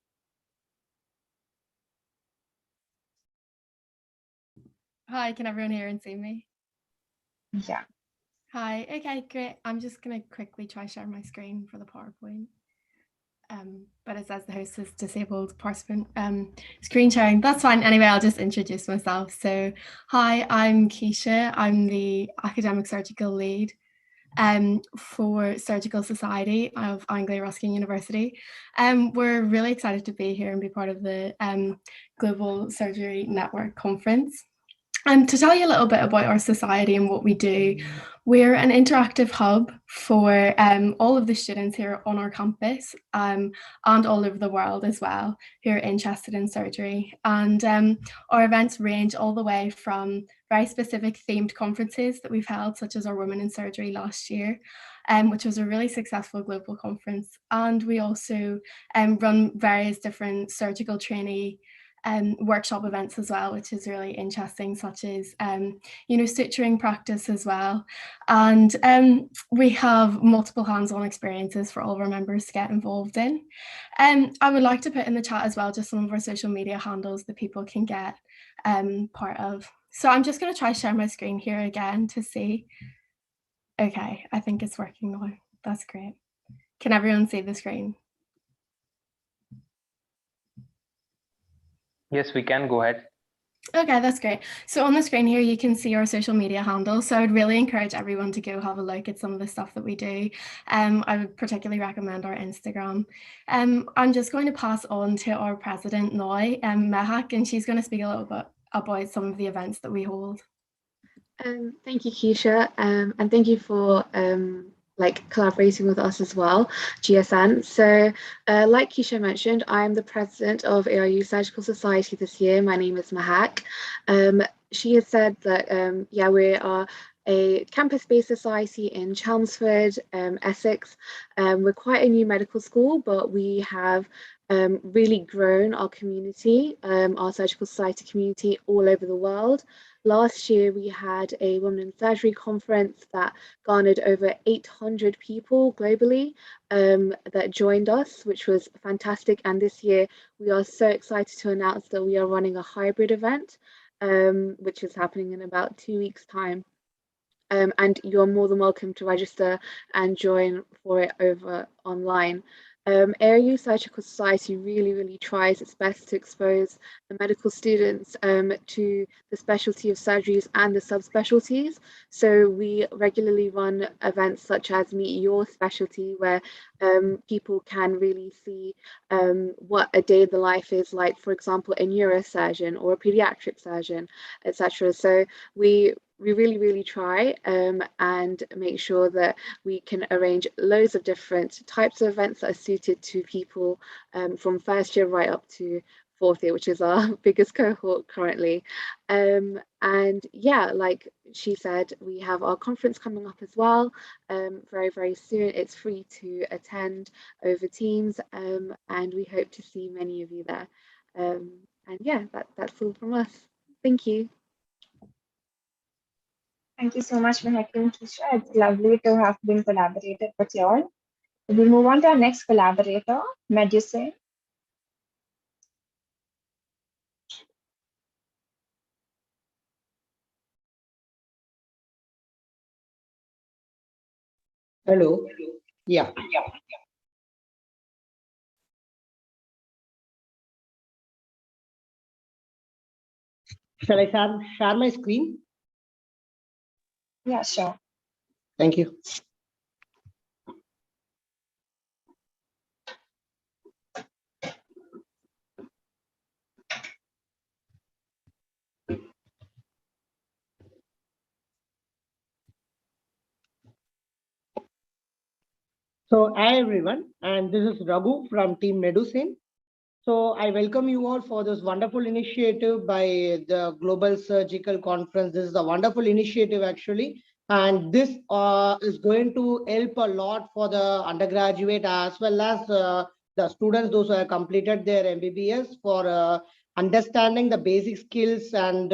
Hi, can everyone hear and see me? Yeah. Hi, okay, great. I'm just gonna quickly try share my screen for the PowerPoint. But it says the host has disabled participant screen sharing. That's fine. Anyway, I'll just introduce myself. So, hi, I'm Keisha. I'm the academic surgical lead for Surgical Society of Anglia-Ruskin University. We're really excited to be here and be part of the Global Surgery Network Conference. To tell you a little bit about our society and what we do, we're an interactive hub for all of the students here on our campus and all over the world as well who are interested in surgery. And our events range all the way from very specific themed conferences that we've held, such as our Women in Surgery last year, which was a really successful global conference. And we also run various different surgical trainee workshop events as well, which is really interesting, such as suturing practice as well. And we have multiple hands-on experiences for all of our members to get involved in. I would like to put in the chat as well just some of our social media handles that people can get part of. So I'm just going to try share my screen here again to see. Okay, I think it's working now. That's great. Can everyone see the screen? Yes, we can. Go ahead. Okay, that's great. So on the screen here, you can see our social media handles. So I would really encourage everyone to go have a look at some of the stuff that we do. I would particularly recommend our Instagram. I'm just going to pass on to our president now, Mehak, and she's going to speak a little bit about some of the events that we hold. Thank you, Keisha, and thank you for collaborating with us as well, GSN. So like Keisha mentioned, I'm the president of ARU Surgical Society this year. My name is Mahak. She has said that, we are a campus-based society in Chelmsford, Essex. We're quite a new medical school, but we have really grown our community, our surgical society community all over the world. Last year, we had a Women in Surgery conference that garnered over 800 people globally that joined us, which was fantastic. And this year, we are so excited to announce that we are running a hybrid event, which is happening in about 2 weeks' time. And you're more than welcome to register and join for it over online. ARU Surgical Society really tries its best to expose the medical students to the specialty of surgeries and the subspecialties. So we regularly run events such as Meet Your Specialty, where people can really see what a day in the life is like, for example, a neurosurgeon or a pediatric surgeon, etc. So we really try and make sure that we can arrange loads of different types of events that are suited to people from first year right up to fourth year, which is our biggest cohort currently. And yeah, like she said, we have our conference coming up as well very, very soon. It's free to attend over Teams, and we hope to see many of you there. And yeah, that's all from us. Thank you. Thank you so much, Mehak and Kisha. It's lovely to have been collaborated with you all. We move on to our next collaborator, Medicine. Hello. Yeah. Shall I share my screen? Yeah, sure. Thank you. So, hi everyone, and this is Raghu from Team Medicine. So, I welcome you all for this wonderful initiative by the Global Surgical Conference. This is a wonderful initiative actually, and this is going to help a lot for the undergraduate as well as the students, those who have completed their MBBS, for understanding the basic skills and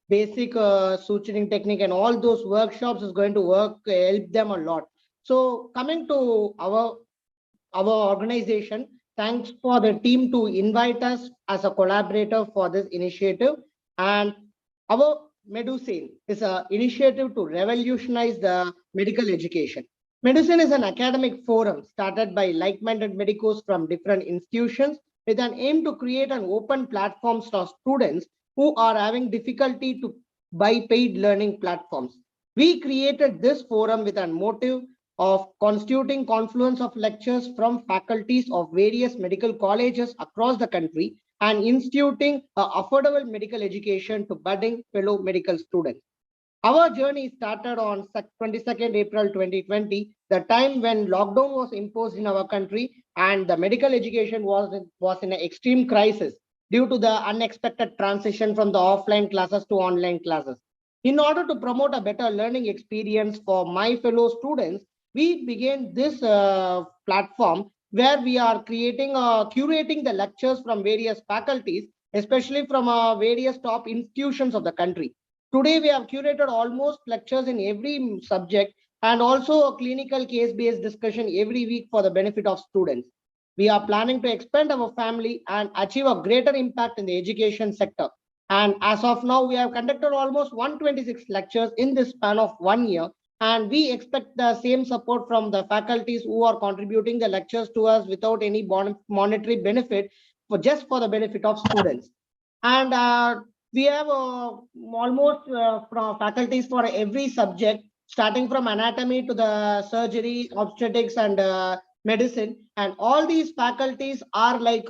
basic suturing technique, and all those workshops is going to help them a lot. So coming to our organization, thanks for the team to invite us as a collaborator for this initiative. And our Medicine is an initiative to revolutionize the medical education. Medicine is an academic forum started by like-minded medicos from different institutions with an aim to create an open platform for students who are having difficulty to buy paid learning platforms. We created this forum with a motive of constituting confluence of lectures from faculties of various medical colleges across the country and instituting affordable medical education to budding fellow medical students. Our journey started on 22nd April 2020, the time when lockdown was imposed in our country and the medical education was in an extreme crisis due to the unexpected transition from the offline classes to online classes. In order to promote a better learning experience for my fellow students, we began this platform where we are curating the lectures from various faculties, especially from various top institutions of the country. Today, we have curated almost lectures in every subject and also a clinical case-based discussion every week for the benefit of students. We are planning to expand our family and achieve a greater impact in the education sector. And as of now, we have conducted almost 126 lectures in this span of 1 year. And we expect the same support from the faculties who are contributing the lectures to us without any monetary benefit, just for the benefit of students. And we have almost from faculties for every subject, starting from anatomy to the surgery, obstetrics, and medicine. And all these faculties are like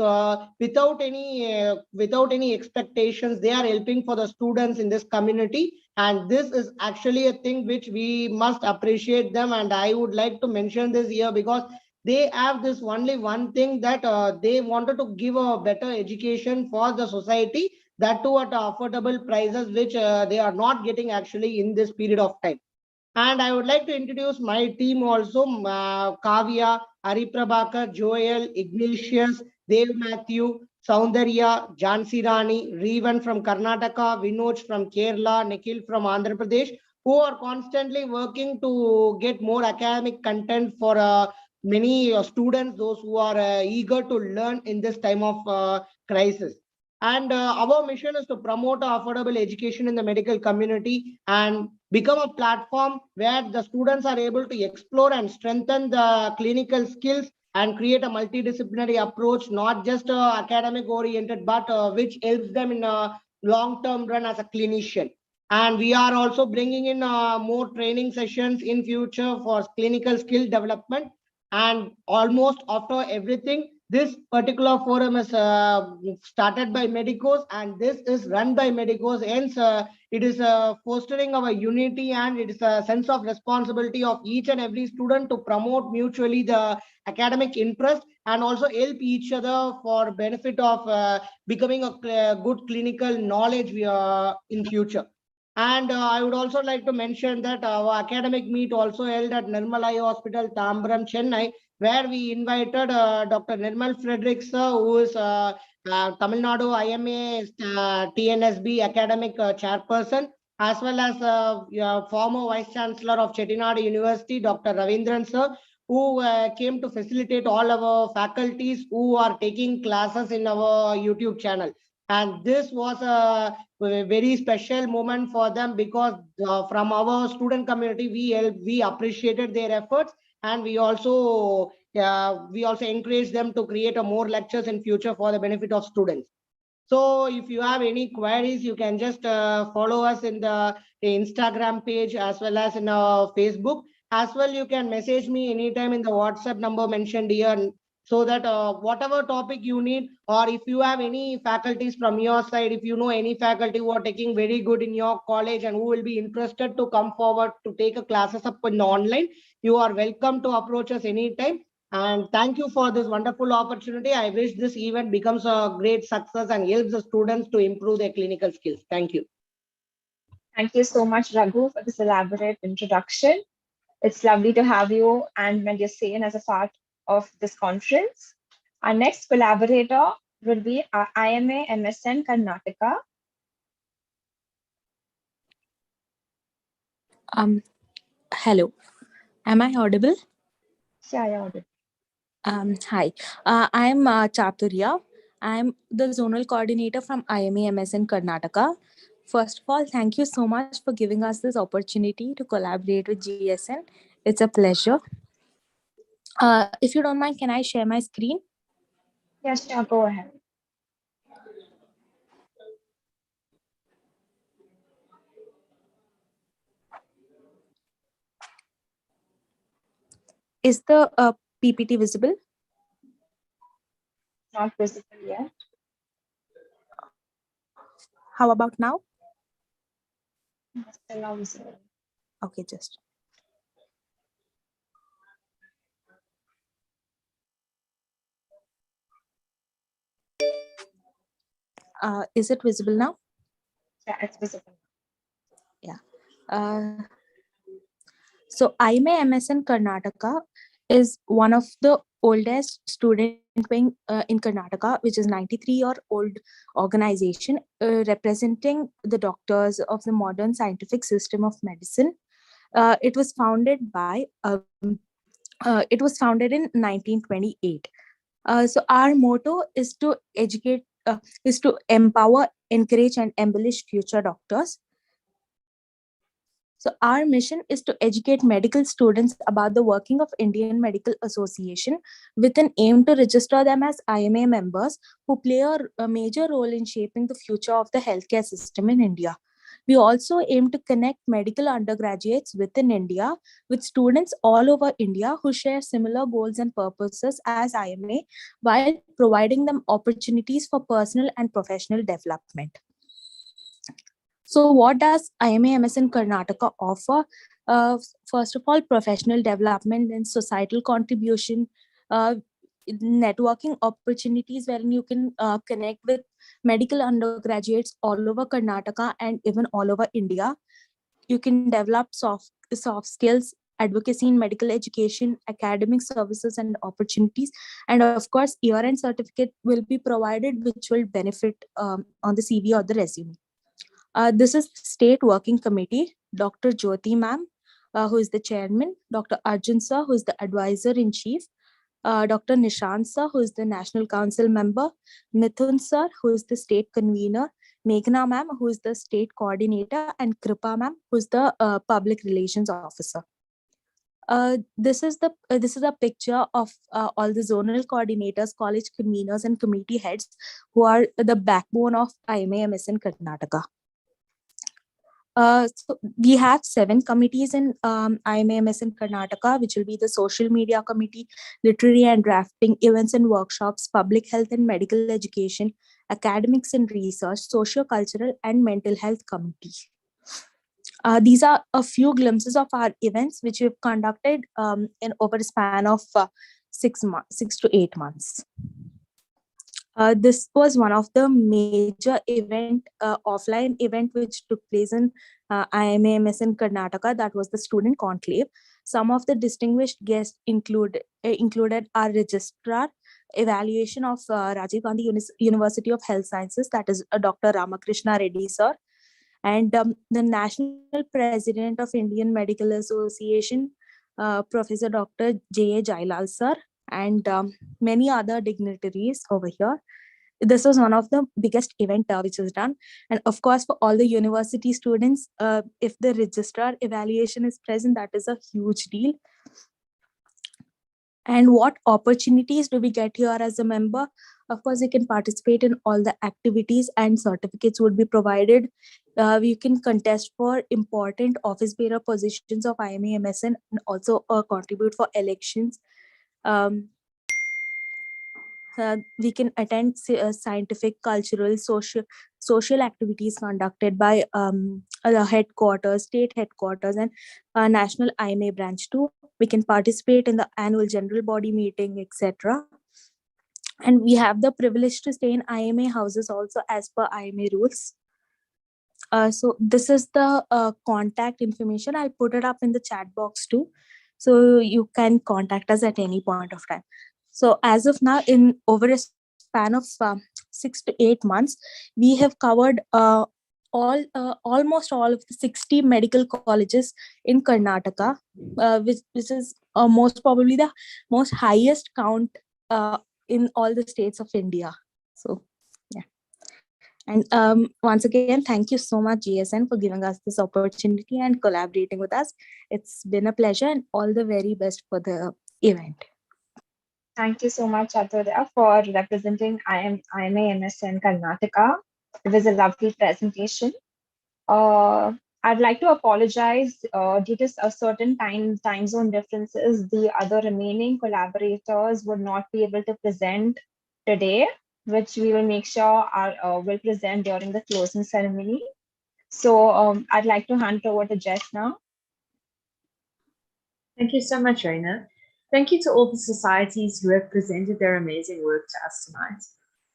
without any expectations, they are helping for the students in this community. And this is actually a thing which we must appreciate them. And I would like to mention this here because they have this only one thing, that they wanted to give a better education for the society, that too at affordable prices, which they are not getting actually in this period of time. And I would like to introduce my team also: Kavya, Hariprabhakar, Joel, Ignatius, Dev Matthew, Soundarya, Jansi Rani, Revan from Karnataka, Vinod from Kerala, Nikhil from Andhra Pradesh, who are constantly working to get more academic content for many students, those who are eager to learn in this time of crisis. And our mission is to promote affordable education in the medical community and become a platform where the students are able to explore and strengthen the clinical skills and create a multidisciplinary approach, not just academic oriented, but which helps them in a long-term run as a clinician. And we are also bringing in more training sessions in future for clinical skill development. And almost after everything, This particular forum is started by medicos, and this is run by medicos. Hence, it is fostering our unity, and it is a sense of responsibility of each and every student to promote mutually the academic interest and also help each other for benefit of becoming a good clinical knowledge in future. And I would also like to mention that our academic meet also held at Nirmal Eye Hospital, Tambram, Chennai, where we invited Dr. Nirmal Fredericks, who is Tamil Nadu IMA TNSB academic chairperson, as well as former Vice Chancellor of Chettinad University, Dr. Ravindran sir, who came to facilitate all our faculties who are taking classes in our YouTube channel. And this was a very special moment for them, because from our student community, we appreciated their efforts, and we also encourage them to create a more lectures in future for the benefit of students. So if you have any queries, you can just follow us in the Instagram page as well as in our Facebook. As well, you can message me anytime in the WhatsApp number mentioned here, so that whatever topic you need, or if you have any faculties from your side, if you know any faculty who are taking very good in your college and who will be interested to come forward to take a classes up in the online, you are welcome to approach us anytime. And thank you for this wonderful opportunity. I wish this event becomes a great success and helps the students to improve their clinical skills. Thank you. Thank you so much, Raghu, for this elaborate introduction. It's lovely to have you and Medicine as a part of this conference. Our next collaborator will be our IMA MSN Karnataka. Hello, am I audible? Yeah, you're audible. Hi, I'm Chaturya. I'm the zonal coordinator from IMA MSN Karnataka. First of all, thank you so much for giving us this opportunity to collaborate with GSN. It's a pleasure. If you don't mind, can I share my screen? Yes, yeah, go ahead. Is the PPT visible? Not visible yet. How about now? Still not visible. Okay, just. Is it visible now? Yeah, it's visible. Yeah. So IMA MSN Karnataka is one of the oldest student wing in Karnataka, which is 93-year-old organization representing the doctors of the modern scientific system of medicine. It was founded in 1928. So our motto is to educate, is to empower, encourage, and embellish future doctors. So our mission is to educate medical students about the working of Indian Medical Association with an aim to register them as IMA members who play a major role in shaping the future of the healthcare system in India. We also aim to connect medical undergraduates within India with students all over India who share similar goals and purposes as IMA, while providing them opportunities for personal and professional development. So what does IMA MSN Karnataka offer? First of all, professional development and societal contribution, networking opportunities wherein you can connect with medical undergraduates all over Karnataka and even all over India. You can develop soft skills, advocacy in medical education, academic services and opportunities. And of course, year-end certificate will be provided, which will benefit on the CV or the resume. This is State Working Committee, Dr. Jyoti ma'am, who is the chairman, Dr. Arjun sir, who is the advisor-in-chief, Dr. Nishant sir, who is the National Council member, Mithun sir, who is the state convener, Meghna ma'am, who is the state coordinator, and Kripa ma'am, who is the public relations officer. This is a picture of all the zonal coordinators, college conveners, and committee heads who are the backbone of IMA MSN Karnataka. So we have 7 committees in IMAMS in Karnataka, which will be the Social Media Committee, Literary and Drafting, Events and Workshops, Public Health and Medical Education, Academics and Research, Socio-Cultural and Mental Health Committee. These are a few glimpses of our events, which we've conducted in over a span of 6 to 8 months. This was one of the major offline event which took place in IMAMS in Karnataka. That was the student conclave. Some of the distinguished guests included our registrar, evaluation of Rajiv Gandhi University of Health Sciences, that is Dr. Ramakrishna Reddy sir, and the national president of Indian Medical Association, Professor Dr. J.A. Jailal sir, and many other dignitaries over here. This was one of the biggest event which was done. And of course, for all the university students, if the registrar evaluation is present, that is a huge deal. And what opportunities do we get here as a member? Of course, you can participate in all the activities and certificates would be provided. We can contest for important office bearer positions of IMA-MSN and also contribute for elections. We can attend scientific, cultural, social activities conducted by the headquarters, state headquarters, and national IMA branch too. We can participate in the annual general body meeting, etc. And we have the privilege to stay in IMA houses also as per IMA rules. So this is the contact information. I'll put it up in the chat box too. So you can contact us at any point of time. So as of now, in over a span of 6 to 8 months, we have covered almost all of the 60 medical colleges in Karnataka, which is most probably the most highest count in all the states of India. So yeah. And once again, thank you so much, GSN, for giving us this opportunity and collaborating with us. It's been a pleasure, and all the very best for the event. Thank you so much, Aturya, for representing IMA-MS in Karnataka. It was a lovely presentation. I'd like to apologize due to a certain time zone differences. The other remaining collaborators would not be able to present today, which we will make sure will present during the closing ceremony. So I'd like to hand it over to Jess now. Thank you so much, Raina. Thank you to all the societies who have presented their amazing work to us tonight.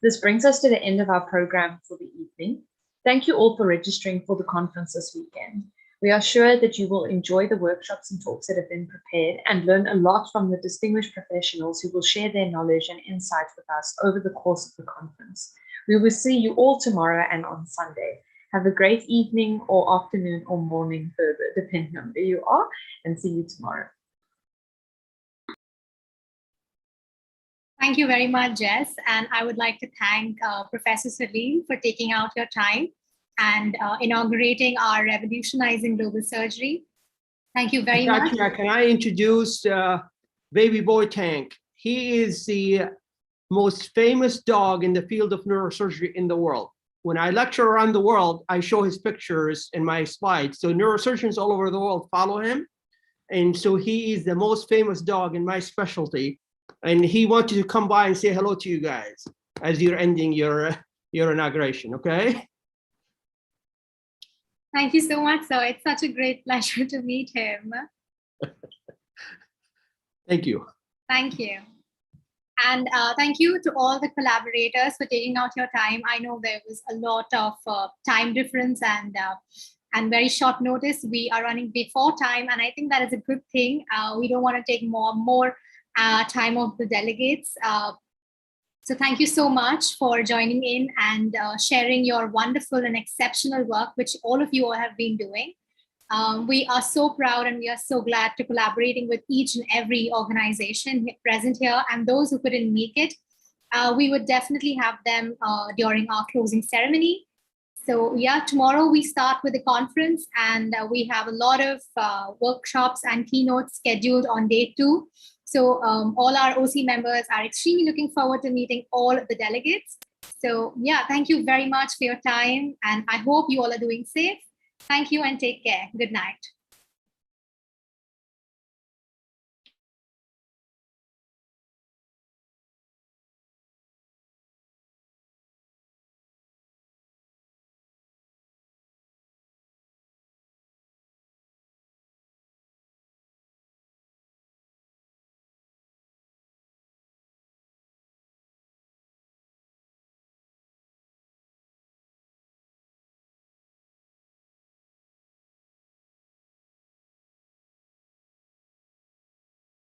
This brings us to the end of our program for the evening. Thank you all for registering for the conference this weekend. We are sure that you will enjoy the workshops and talks that have been prepared and learn a lot from the distinguished professionals who will share their knowledge and insights with us over the course of the conference. We will see you all tomorrow and on Sunday. Have a great evening or afternoon or morning further, depending on where you are, and see you tomorrow. Thank you very much, Jess. And I would like to thank Professor Salim for taking out your time and inaugurating our Revolutionizing Global Surgery. Thank you very much. Can I introduce Baby Boy Tank? He is the most famous dog in the field of neurosurgery in the world. When I lecture around the world, I show his pictures in my slides. So neurosurgeons all over the world follow him. And so he is the most famous dog in my specialty. And he wanted to come by and say hello to you guys as you're ending your inauguration, okay? Thank you so much, sir. It's such a great pleasure to meet him. Thank you. Thank you. And thank you to all the collaborators for taking out your time. I know there was a lot of time difference and very short notice. We are running before time, and I think that is a good thing. We don't want to take more time of the delegates. So thank you so much for joining in and sharing your wonderful and exceptional work, which all of you all have been doing. We are so proud and we are so glad to collaborating with each and every organization present here, and those who couldn't make it, we would definitely have them during our closing ceremony. So yeah, tomorrow we start with the conference, and we have a lot of workshops and keynotes scheduled on day 2. So all our OC members are extremely looking forward to meeting all of the delegates. So yeah, thank you very much for your time, and I hope you all are doing safe. Thank you and take care. Good night.